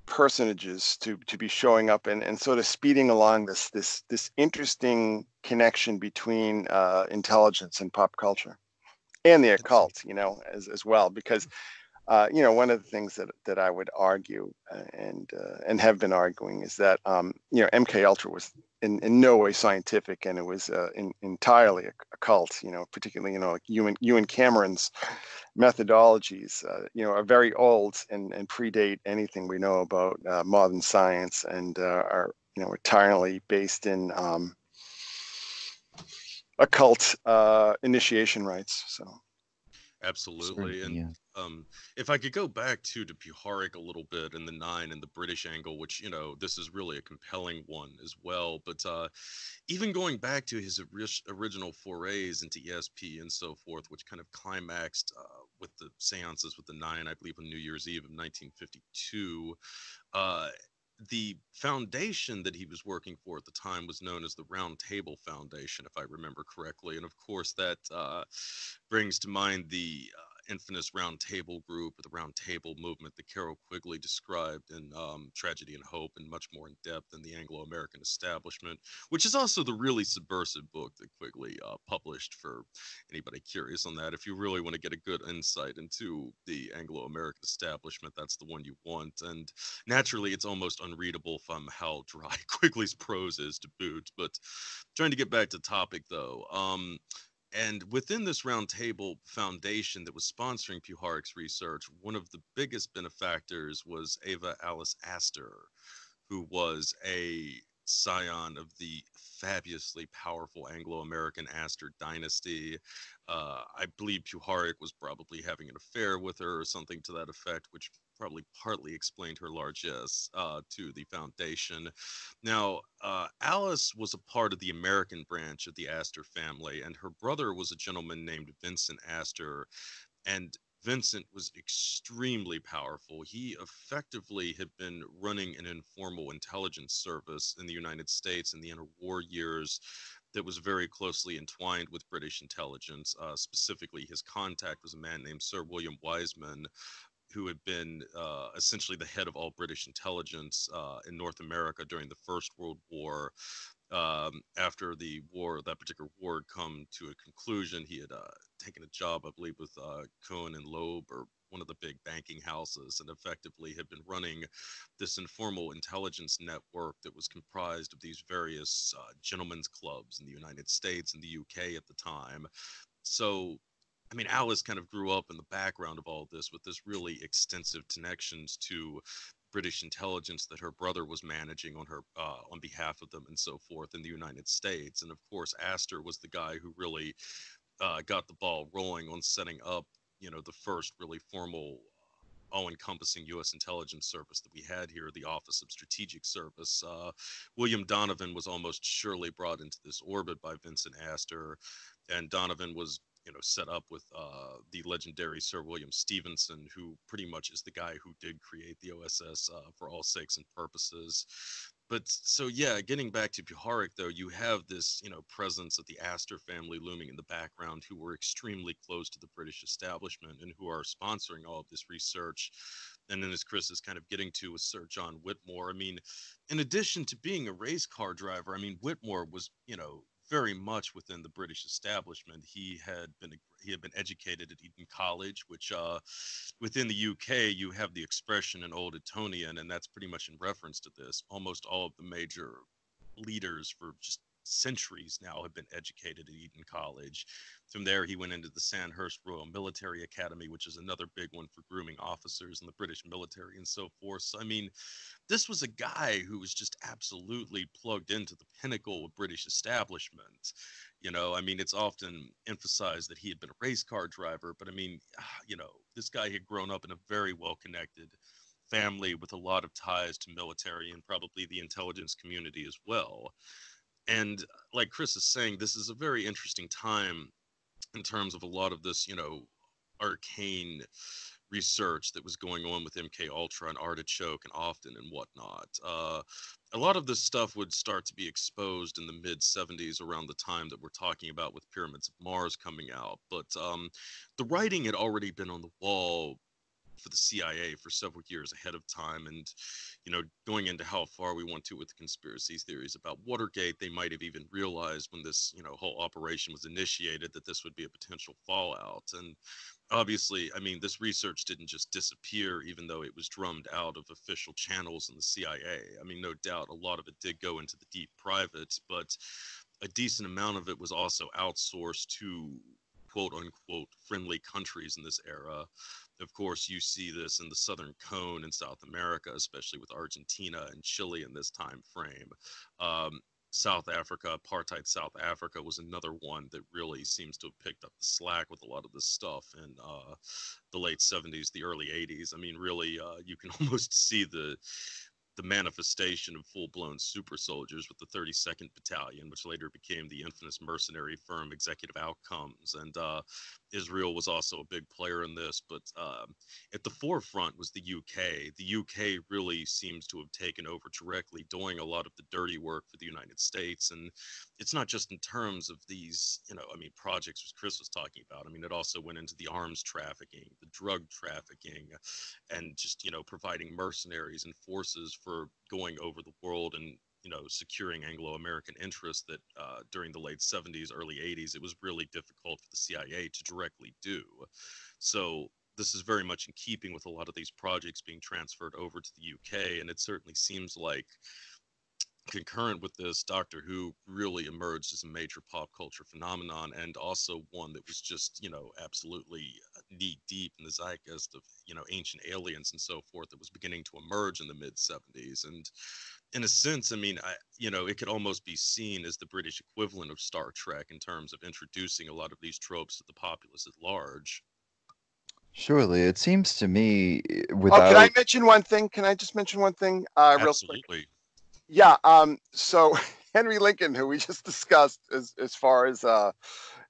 personages to be showing up and sort of speeding along this interesting connection between intelligence and pop culture and the occult, as well, because one of the things that I would argue and have been arguing is that MK Ultra was in no way scientific, and it was entirely a cult. Particularly like Ewan Cameron's methodologies, are very old and predate anything we know about modern science, and are entirely based in occult initiation rites. So. Absolutely. Certainly, And yeah. if I could go back to Puharich a little bit and the Nine and the British angle, which, this is really a compelling one as well. But even going back to his original forays into ESP and so forth, which kind of climaxed with the seances with the Nine, I believe, on New Year's Eve of 1952. Uh, the foundation that he was working for at the time was known as the Round Table Foundation, if I remember correctly. And of course, that brings to mind the infamous Round Table group, or the Round Table movement that Carol Quigley described in Tragedy and Hope, and much more in depth than the Anglo-American Establishment, which is also the really subversive book that Quigley published, for anybody curious on that. If you really want to get a good insight into the Anglo-American Establishment, that's the one you want. And naturally, it's almost unreadable from how dry Quigley's prose is to boot. But trying to get back to topic, though. And within this roundtable foundation that was sponsoring Puharich's research, one of the biggest benefactors was Ava Astor, who was a scion of the fabulously powerful Anglo-American Astor dynasty. I believe Puharich was probably having an affair with her or something to that effect, which probably partly explained her largesse to the foundation. Now, Alice was a part of the American branch of the Astor family, and her brother was a gentleman named Vincent Astor. And Vincent was extremely powerful. He effectively had been running an informal intelligence service in the United States in the interwar years that was very closely entwined with British intelligence. Specifically, his contact was a man named Sir William Wiseman, who had been essentially the head of all British intelligence in North America during the First World War. After the war, that particular war had come to a conclusion, he had taken a job, I believe, with Cohen and Loeb, or one of the big banking houses, and effectively had been running this informal intelligence network that was comprised of these various gentlemen's clubs in the United States and the UK at the time. So, I mean, Alice kind of grew up in the background of all this, with this really extensive connections to British intelligence that her brother was managing on her on behalf of them and so forth in the United States. And of course, Astor was the guy who really got the ball rolling on setting up, the first really formal, all-encompassing U.S. intelligence service that we had here, the Office of Strategic Service. William Donovan was almost surely brought into this orbit by Vincent Astor, and Donovan was set up with the legendary Sir William Stevenson, who pretty much is the guy who did create the OSS for all sakes and purposes. But so, yeah, getting back to Puharich, though, you have this, presence of the Astor family looming in the background, who were extremely close to the British establishment and who are sponsoring all of this research. And then, as Chris is kind of getting to, with Sir John Whitmore, I mean, in addition to being a race car driver, I mean, Whitmore was, very much within the British establishment. He had been educated at Eton College, which within the UK you have the expression in Old Etonian, and that's pretty much in reference to this. Almost all of the major leaders for just centuries now have been educated at Eton College. From there, he went into the Sandhurst Royal Military Academy, which is another big one for grooming officers in the British military and so forth. So, I mean, this was a guy who was just absolutely plugged into the pinnacle of British establishment. I mean, it's often emphasized that he had been a race car driver, but I mean, this guy had grown up in a very well connected family with a lot of ties to military and probably the intelligence community as well. And like Chris is saying, this is a very interesting time in terms of a lot of this, arcane research that was going on with MK Ultra and Artichoke and Often and whatnot. A lot of this stuff would start to be exposed in the mid 70s, around the time that we're talking about with Pyramids of Mars coming out. But the writing had already been on the wall for the CIA for several years ahead of time. And, going into how far we went to with the conspiracy theories about Watergate, they might have even realized when this, whole operation was initiated that this would be a potential fallout. And obviously, I mean, this research didn't just disappear, even though it was drummed out of official channels in the CIA. I mean, no doubt a lot of it did go into the deep private, but a decent amount of it was also outsourced to quote unquote friendly countries in this era. Of course, you see this in the Southern Cone in South America, especially with Argentina and Chile in this time frame. South Africa, apartheid South Africa was another one that really seems to have picked up the slack with a lot of this stuff in the late 70s, the early 80s. I mean, really, you can almost see the manifestation of full-blown super soldiers with the 32nd Battalion, which later became the infamous mercenary firm Executive Outcomes. And Israel was also a big player in this, but at the forefront was the UK. The UK really seems to have taken over directly, doing a lot of the dirty work for the United States. And it's not just in terms of these, projects which Chris was talking about. I mean, it also went into the arms trafficking, the drug trafficking, and just, providing mercenaries and forces for going over the world and, securing Anglo-American interests that during the late 70s, early 80s, it was really difficult for the CIA to directly do. So this is very much in keeping with a lot of these projects being transferred over to the UK. And it certainly seems like concurrent with this, Doctor Who really emerged as a major pop culture phenomenon, and also one that was just, absolutely knee deep in the zeitgeist of, ancient aliens and so forth that was beginning to emerge in the mid 70s. And in a sense, I mean, it could almost be seen as the British equivalent of Star Trek in terms of introducing a lot of these tropes to the populace at large. Surely, it seems to me, Oh, can I without mention one thing? Can I just mention one thing real quick? Absolutely. Yeah. So Henry Lincoln, who we just discussed, as far as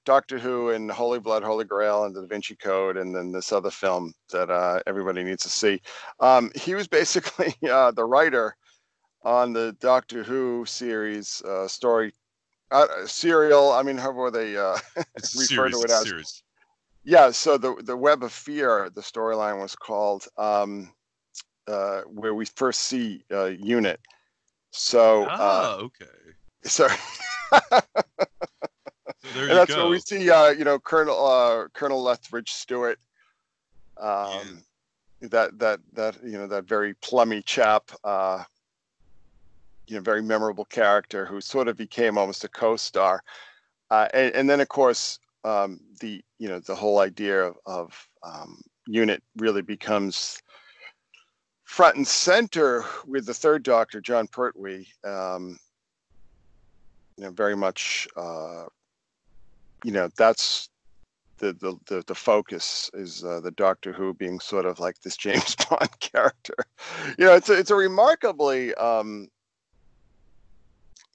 Doctor Who and Holy Blood, Holy Grail, and the Da Vinci Code, and then this other film that everybody needs to see. He was basically the writer on the Doctor Who series serial. I mean, however they It's a refer series. to it It's a as. series. Yeah. So the Web of Fear, the storyline was called, where we first see Unit. So, Okay. so, So there and you that's where we go. see, Colonel Lethbridge Stewart, Yeah. that very plummy chap, very memorable character who sort of became almost a co-star, and then of course, the whole idea of Unit really becomes front and center with the third Doctor, John Pertwee. Very much, that's the focus is the Doctor Who being sort of like this James Bond character. It's a remarkably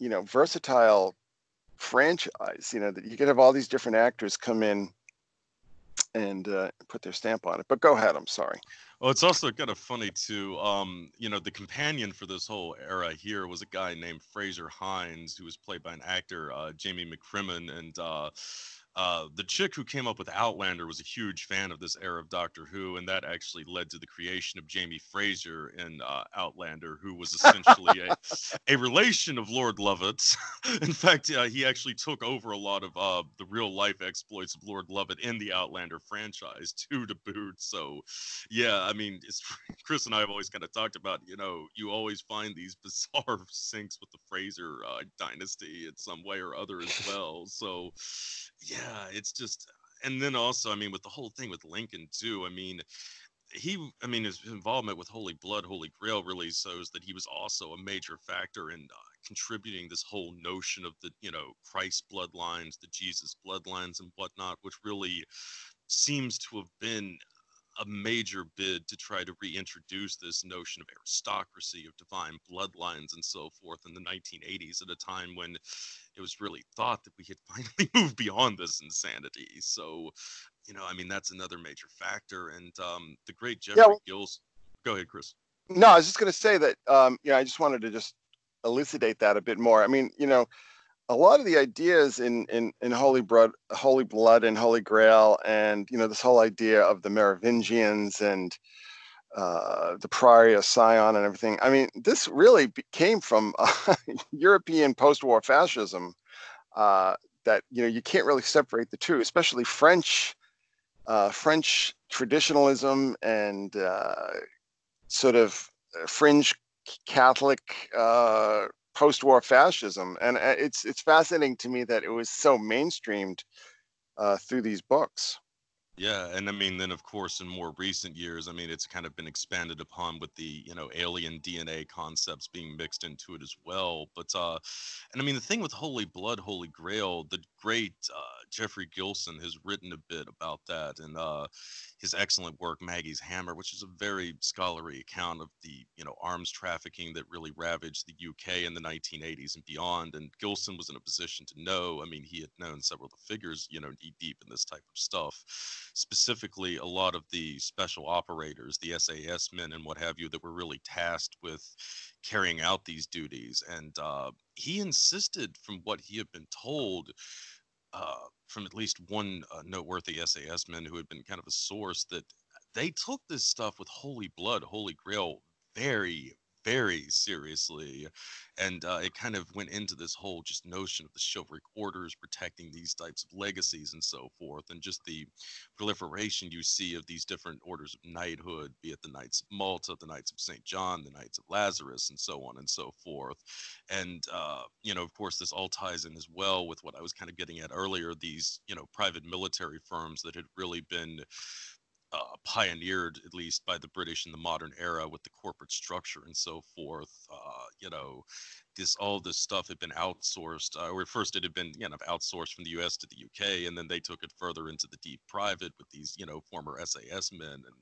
versatile franchise. That you could have all these different actors come in and put their stamp on it. But go ahead. I'm sorry. Well, it's also kind of funny too. The companion for this whole era here was a guy named Fraser Hines, who was played by an actor, Jamie McCrimmon, and the chick who came up with Outlander was a huge fan of this era of Doctor Who, and that actually led to the creation of Jamie Fraser in Outlander, who was essentially a relation of Lord Lovett's. In fact, he actually took over a lot of the real life exploits of Lord Lovett in the Outlander franchise too, to boot. So, yeah, I mean, Chris and I have always kind of talked about, you always find these bizarre syncs with the Fraser dynasty in some way or other as well. So, yeah, it's just, and then also, I mean, with the whole thing with Lincoln too, I mean, his involvement with Holy Blood, Holy Grail really shows that he was also a major factor in contributing this whole notion of the, Christ bloodlines, the Jesus bloodlines and whatnot, which really seems to have been a major bid to try to reintroduce this notion of aristocracy, of divine bloodlines and so forth in the 1980s, at a time when it was really thought that we had finally moved beyond this insanity. So, I mean, that's another major factor. And the great Jeffrey Gills. Go ahead, Chris. No, I was just going to say that, I just wanted to just elucidate that a bit more. I mean, a lot of the ideas in Holy Blood and Holy Grail, and this whole idea of the Merovingians and the Priory of Sion and everything. I mean, this really came from European post-war fascism. That you can't really separate the two, especially French traditionalism and sort of fringe Catholic post-war fascism, and it's fascinating to me that it was so mainstreamed through these books. Yeah, and I mean, then of course, in more recent years, I mean, it's kind of been expanded upon with the alien DNA concepts being mixed into it as well. But and I mean, the thing with Holy Blood, Holy Grail, the great Jeffrey Gilson has written a bit about that, and his excellent work, Maggie's Hammer, which is a very scholarly account of the arms trafficking that really ravaged the UK in the 1980s and beyond. And Gilson was in a position to know. I mean, he had known several of the figures, deep in this type of stuff. Specifically, a lot of the special operators, the SAS men and what have you, that were really tasked with carrying out these duties. And he insisted, from what he had been told, from at least one noteworthy SAS man who had been kind of a source, that they took this stuff with Holy Blood, Holy Grail very, very seriously. And it kind of went into this whole just notion of the chivalric orders protecting these types of legacies and so forth, and just the proliferation you see of these different orders of knighthood, be it the Knights of Malta, the Knights of St. John, the Knights of Lazarus, and so on and so forth. And, of course, this all ties in as well with what I was kind of getting at earlier, these, private military firms that had really been pioneered, at least by the British in the modern era, with the corporate structure and so forth. All this stuff had been outsourced, or first it had been outsourced from the U.S. to the U.K., and then they took it further into the deep private with these former SAS men. And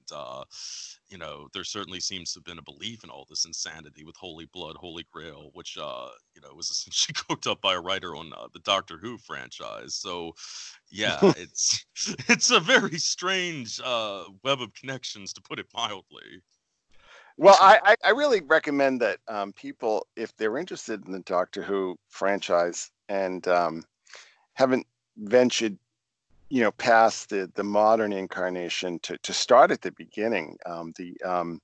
there certainly seems to have been a belief in all this insanity with Holy Blood, Holy Grail, which was essentially cooked up by a writer on the Doctor Who franchise. So yeah, it's a very strange web of connections, to put it mildly. Well, I really recommend that people, if they're interested in the Doctor Who franchise and haven't ventured, past the modern incarnation, to start at the beginning. The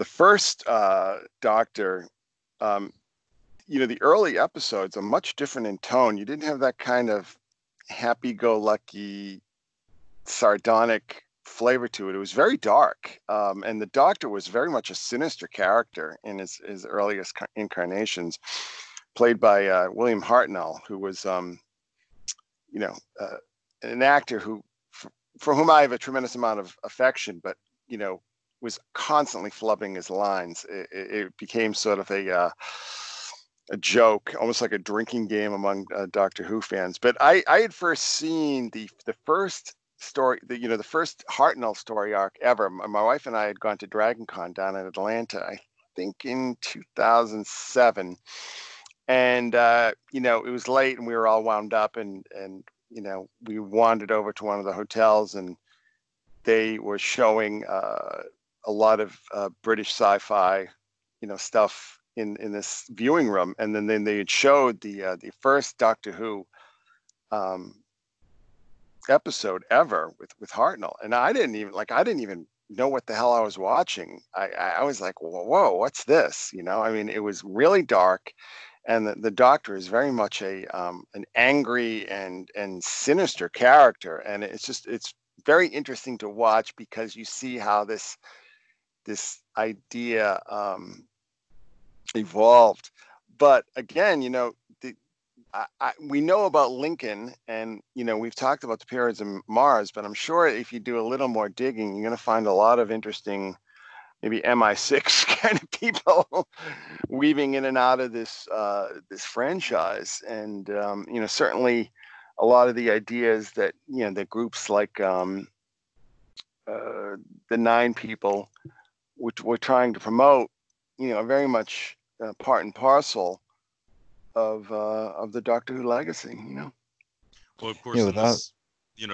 first Doctor, the early episodes are much different in tone. You didn't have that kind of happy-go-lucky, sardonic flavor to it. It was very dark, and the Doctor was very much a sinister character in his earliest incarnations, played by William Hartnell, who was an actor who, for whom I have a tremendous amount of affection, but was constantly flubbing his lines. It became sort of a joke, almost like a drinking game among Doctor Who fans. But I had first seen the first story, the first Hartnell story arc ever. My wife and I had gone to Dragon Con down in Atlanta, I think in 2007. And, it was late and we were all wound up, and we wandered over to one of the hotels, and they were showing a lot of British sci-fi, stuff in this viewing room. And then they had showed the first Doctor Who episode ever with Hartnell, and I didn't even know what the hell I was watching. I was like, whoa, what's this? I mean, it was really dark, and the Doctor is very much an angry and sinister character, and it's very interesting to watch because you see how this idea evolved. But again, we know about Lincoln, and we've talked about the periods of Mars, but I'm sure if you do a little more digging, you're going to find a lot of interesting, maybe MI6 kind of people weaving in and out of this franchise, and certainly a lot of the ideas that that groups like the Nine people, which we're trying to promote, very much part and parcel of the Doctor Who legacy. Well, of course, Yeah, and without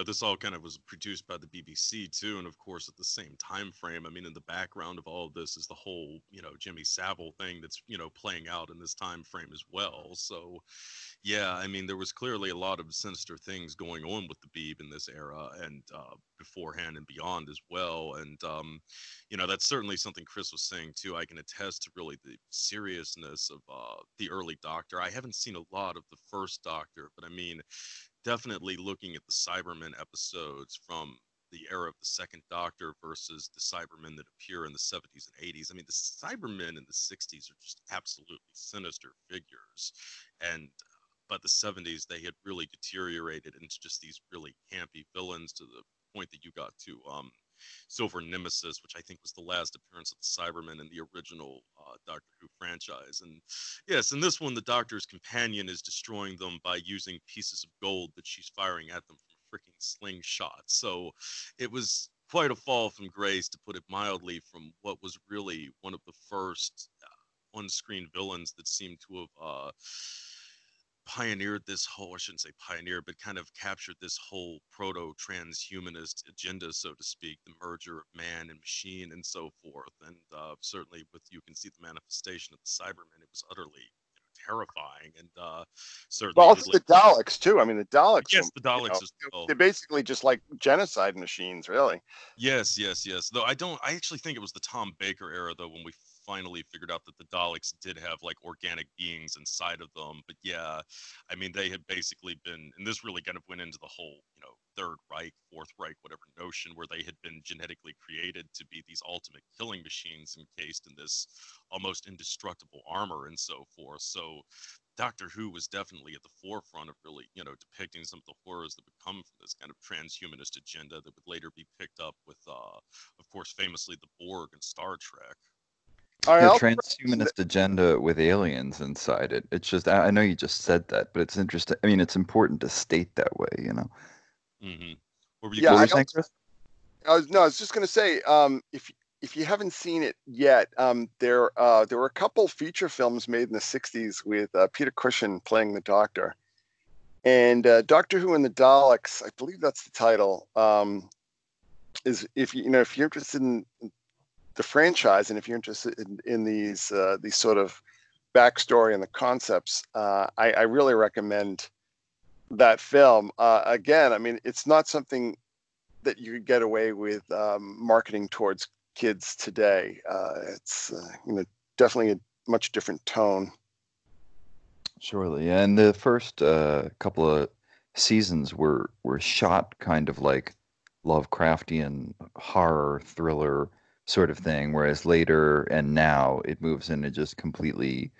this all kind of was produced by the BBC too, and of course at the same time frame. I mean, in the background of all of this is the whole, Jimmy Savile thing that's, playing out in this time frame as well. So, yeah, I mean, there was clearly a lot of sinister things going on with the Beeb in this era and beforehand and beyond as well. And, that's certainly something Chris was saying too. I can attest to really the seriousness of the early Doctor. I haven't seen a lot of the first Doctor, but I mean, definitely looking at the Cybermen episodes from the era of the Second Doctor versus the Cybermen that appear in the 70s and 80s. I mean, the Cybermen in the 60s are just absolutely sinister figures. And by the 70s, they had really deteriorated into just these really campy villains to the point that you got to Silver Nemesis, which I think was the last appearance of the Cybermen in the original Doctor Who franchise. And yes, in this one, the Doctor's companion is destroying them by using pieces of gold that she's firing at them from a freaking slingshot. So it was quite a fall from grace, to put it mildly, from what was really one of the first on-screen villains that seemed to have pioneered this whole, I shouldn't say pioneered, but kind of captured this whole proto-transhumanist agenda, so to speak, the merger of man and machine and so forth. And certainly you can see the manifestation of the Cybermen. It was utterly terrifying, and certainly... Well, it's the Daleks too. I mean, the Daleks. Yes, the Daleks as well. They're basically just like genocide machines, really. Yes. Though I actually think it was the Tom Baker era, though, when we finally figured out that the Daleks did have like organic beings inside of them. But yeah, I mean, they had basically been, and this really kind of went into the whole, Third Reich, Fourth Reich, whatever notion, where they had been genetically created to be these ultimate killing machines encased in this almost indestructible armor and so forth. So Doctor Who was definitely at the forefront of really, depicting some of the horrors that would come from this kind of transhumanist agenda that would later be picked up with, of course, famously the Borg and Star Trek. The transhumanist agenda with aliens inside it. It's just, I know you just said that, but it's interesting. I mean, it's important to state that way, Mm-hmm. I was just going to say, if you haven't seen it yet, there were a couple feature films made in the 60s with Peter Cushing playing the Doctor. And Doctor Who and the Daleks, I believe that's the title, is if you're interested in the franchise, and if you're interested in these sort of backstory and the concepts, I really recommend that film. Again, I mean, it's not something that you could get away with marketing towards kids today. It's definitely a much different tone. Surely, and the first couple of seasons were shot kind of like Lovecraftian horror thriller sort of thing, whereas later and now it moves into just completely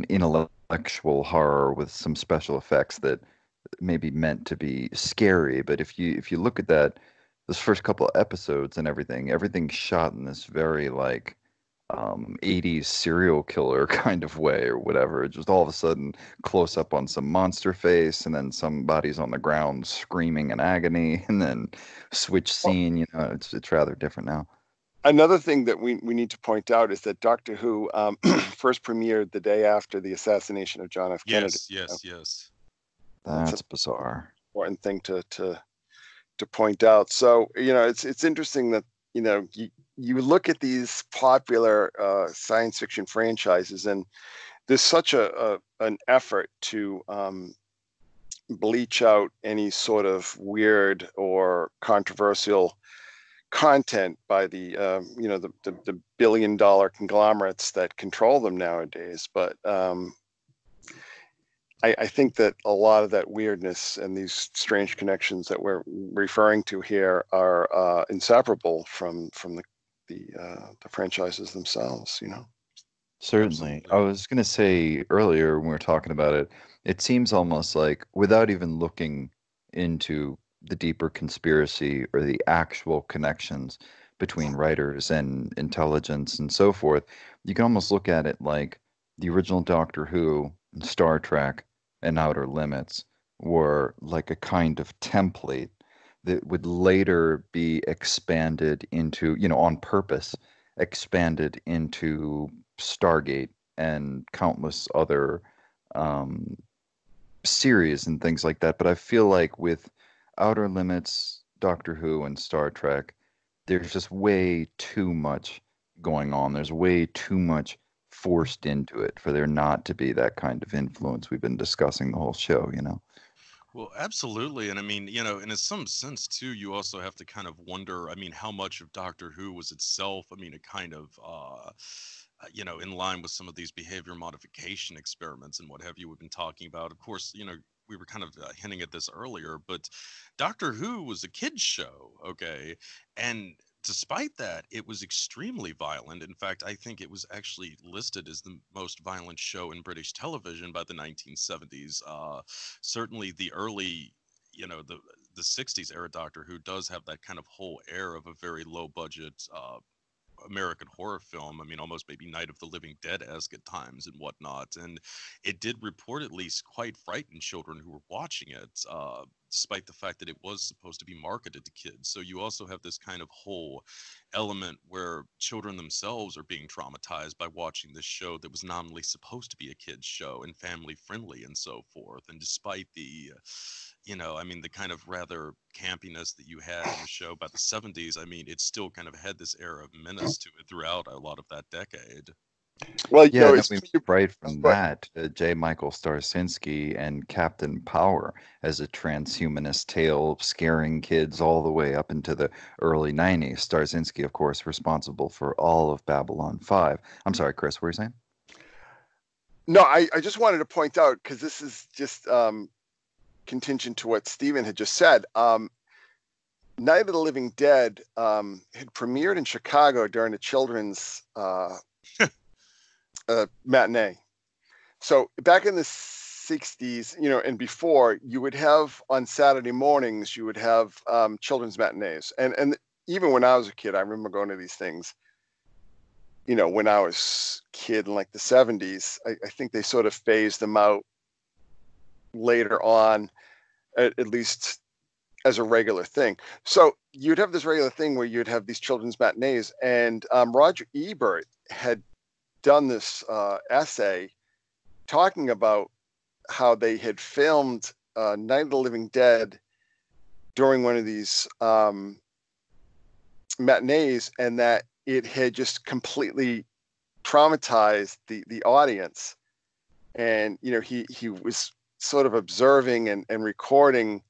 intellectual horror with some special effects that may be meant to be scary. But if you look at those first couple of episodes and everything's shot in this very like 80s serial killer kind of way or whatever. Just all of a sudden close up on some monster face, and then somebody's on the ground screaming in agony, and then switch scene. It's rather different now. Another thing that we need to point out is that Doctor Who first premiered the day after the assassination of John F. Kennedy. Yes. That's bizarre. Important thing to point out. So it's interesting that you look at these popular science fiction franchises, and there's such an effort to bleach out any sort of weird or controversial content by the the billion-dollar conglomerates that control them nowadays. But I think that a lot of that weirdness and these strange connections that we're referring to here are inseparable from the franchises themselves. Certainly. I Absolutely. was going to say earlier when we were talking about it, it seems almost like without even looking into the deeper conspiracy or the actual connections between writers and intelligence and so forth, you can almost look at it like the original Doctor Who and Star Trek and Outer Limits were like a kind of template that would later be expanded into, on purpose, expanded into Stargate and countless other um, series and things like that. But I feel like with Outer Limits, Doctor Who, and Star Trek, there's just way too much going on. There's way too much forced into it for there not to be that kind of influence we've been discussing the whole show. Well, absolutely. And I mean, and in some sense too, you also have to kind of wonder, I mean, how much of Doctor Who was itself, I mean, a kind of, in line with some of these behavior modification experiments and what have you we've been talking about. Of course, we were kind of hinting at this earlier, but Doctor Who was a kids show, okay? And despite that, it was extremely violent. In fact, I think it was actually listed as the most violent show in British television by the 1970s. Certainly the early, the 60s era Doctor Who does have that kind of whole air of a very low budget American horror film. I mean, almost maybe Night of the Living Dead-esque at times and whatnot. And it did reportedly quite frighten children who were watching it, despite the fact that it was supposed to be marketed to kids. So you also have this kind of whole element where children themselves are being traumatized by watching this show that was nominally supposed to be a kids show and family friendly and so forth. And despite the I mean, the kind of rather campiness that you had in the show by the 70s, I mean, it still kind of had this air of menace to it throughout a lot of that decade. Well, Yeah, and then it's we funny. move right from But that to J. Michael Starsinski and Captain Power as a transhumanist tale of scaring kids all the way up into the early 90s. Starsinski, of course, responsible for all of Babylon 5. I'm sorry, Chris, what were you saying? no, I just wanted to point out, because this is just contingent to what Stephen had just said. Night of the Living Dead had premiered in Chicago during a children's matinee. So back in the 60s, and before, you would have on Saturday mornings, you would have children's matinees. And even when I was a kid, I remember going to these things. When I was a kid in like the 70s, I think they sort of phased them out later on, at least as a regular thing. So you'd have this regular thing where you'd have these children's matinees, and Roger Ebert had done this essay talking about how they had filmed Night of the Living Dead during one of these matinees, and that it had just completely traumatized the audience. And he was sort of observing and recording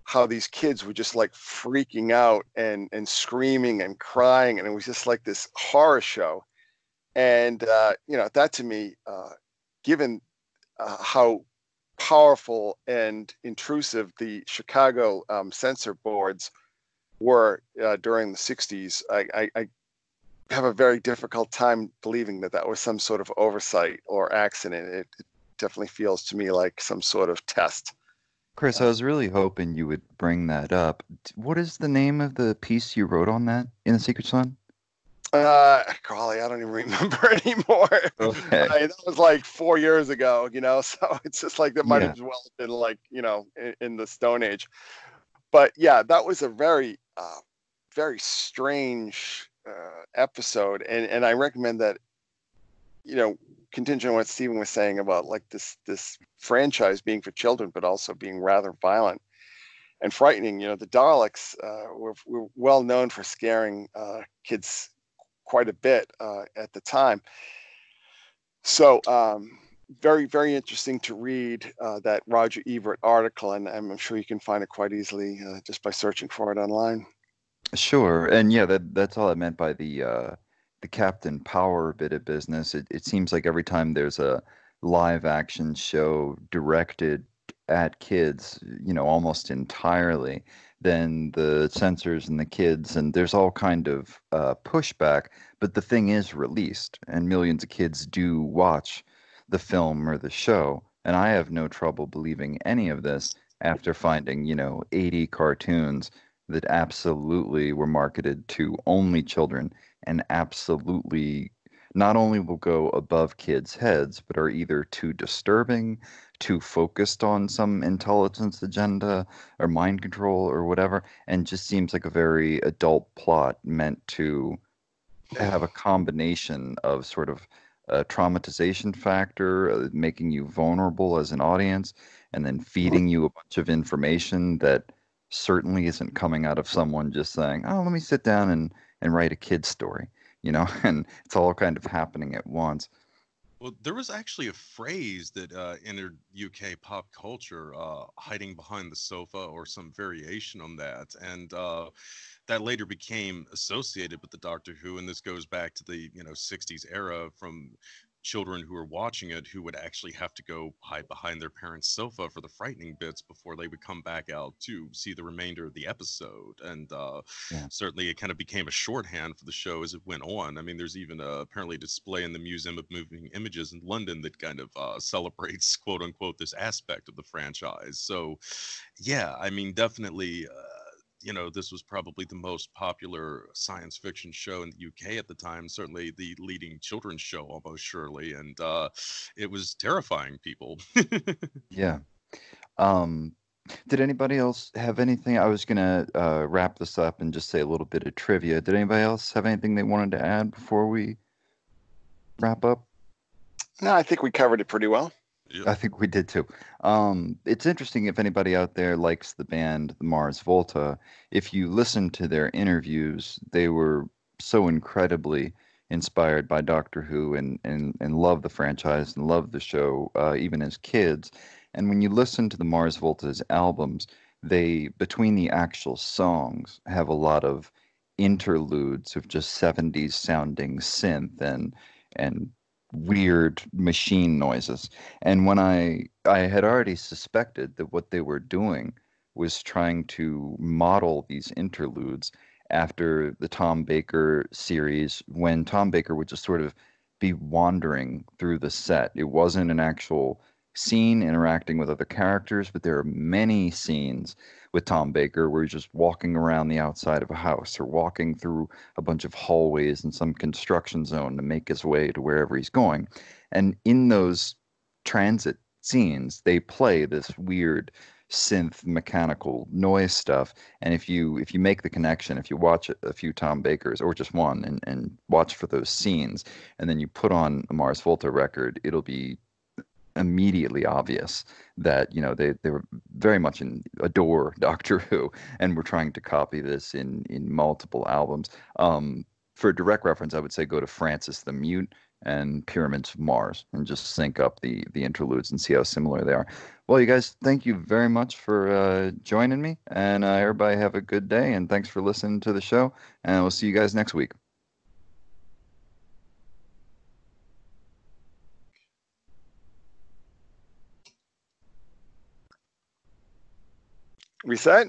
how these kids were just like freaking out and screaming and crying, and it was just like this horror show. And that to me, given how powerful and intrusive the Chicago censor boards were during the 60s, I have a very difficult time believing that was some sort of oversight or accident. It definitely feels to me like some sort of test. Chris, I was really hoping you would bring that up. What is the name of the piece you wrote on that in The Secret Sun? Golly, I don't even remember anymore. Okay. That was like 4 years ago, so it's just like that might Yeah. have well been like, in the Stone Age. But yeah, that was a very, very strange episode. And I recommend that, contingent on what Stephen was saying about like this franchise being for children, but also being rather violent and frightening. The Daleks were well known for scaring kids quite a bit at the time. So very, very interesting to read that Roger Ebert article, and I'm sure you can find it quite easily just by searching for it online. Sure, and yeah, that's all I meant by the Captain Power bit of business. It seems like every time there's a live action show directed at kids, almost entirely, then the censors and the kids, and there's all kind of pushback. But the thing is released, and millions of kids do watch the film or the show, and I have no trouble believing any of this after finding, 80 cartoons that absolutely were marketed to only children and absolutely not only will go above kids' heads, but are either too disturbing, too focused on some intelligence agenda or mind control or whatever, and just seems like a very adult plot meant to have a combination of sort of a traumatization factor, making you vulnerable as an audience, and then feeding you a bunch of information that certainly isn't coming out of someone just saying, "Oh, let me sit down and write a kid's story," and it's all kind of happening at once. Well, there was actually a phrase that entered UK pop culture, hiding behind the sofa, or some variation on that. And that later became associated with the Doctor Who. And this goes back to the, 60s era, from children who were watching it who would actually have to go hide behind their parents' sofa for the frightening bits before they would come back out to see the remainder of the episode. And Yeah. certainly it kind of became a shorthand for the show as it went on. I mean, there's even apparently a display in the Museum of Moving Images in London that kind of celebrates, quote unquote, this aspect of the franchise. So, yeah, I mean, definitely. This was probably the most popular science fiction show in the UK at the time, certainly the leading children's show, almost surely. And it was terrifying people. Yeah. Um, did anybody else have anything? I was gonna wrap this up and just say a little bit of trivia. Did anybody else have anything they wanted to add before we wrap up? No, I think we covered it pretty well. Yep. I think we did too. It's interesting if anybody out there likes the band the Mars Volta. If you listen to their interviews, they were so incredibly inspired by Doctor Who and love the franchise and love the show, even as kids. And when you listen to the Mars Volta's albums, they, between the actual songs, have a lot of interludes of just 70s sounding synth and weird machine noises. And when I had already suspected that what they were doing was trying to model these interludes after the Tom Baker series, when Tom Baker would just sort of be wandering through the set. It wasn't an actual scene interacting with other characters, but there are many scenes with Tom Baker where he's just walking around the outside of a house or walking through a bunch of hallways in some construction zone to make his way to wherever he's going. And in those transit scenes, they play this weird synth mechanical noise stuff. And if you make the connection, if you watch a few Tom Bakers or just one and watch for those scenes, and then you put on a Mars Volta record, it'll be immediately obvious that they were very much adore Doctor Who and were trying to copy this in multiple albums. For direct reference, I would say go to Francis the Mute and Pyramids of Mars and just sync up the interludes and see how similar they are. Well, you guys, thank you very much for joining me, and everybody have a good day, and thanks for listening to the show, and we'll see you guys next week. Reset.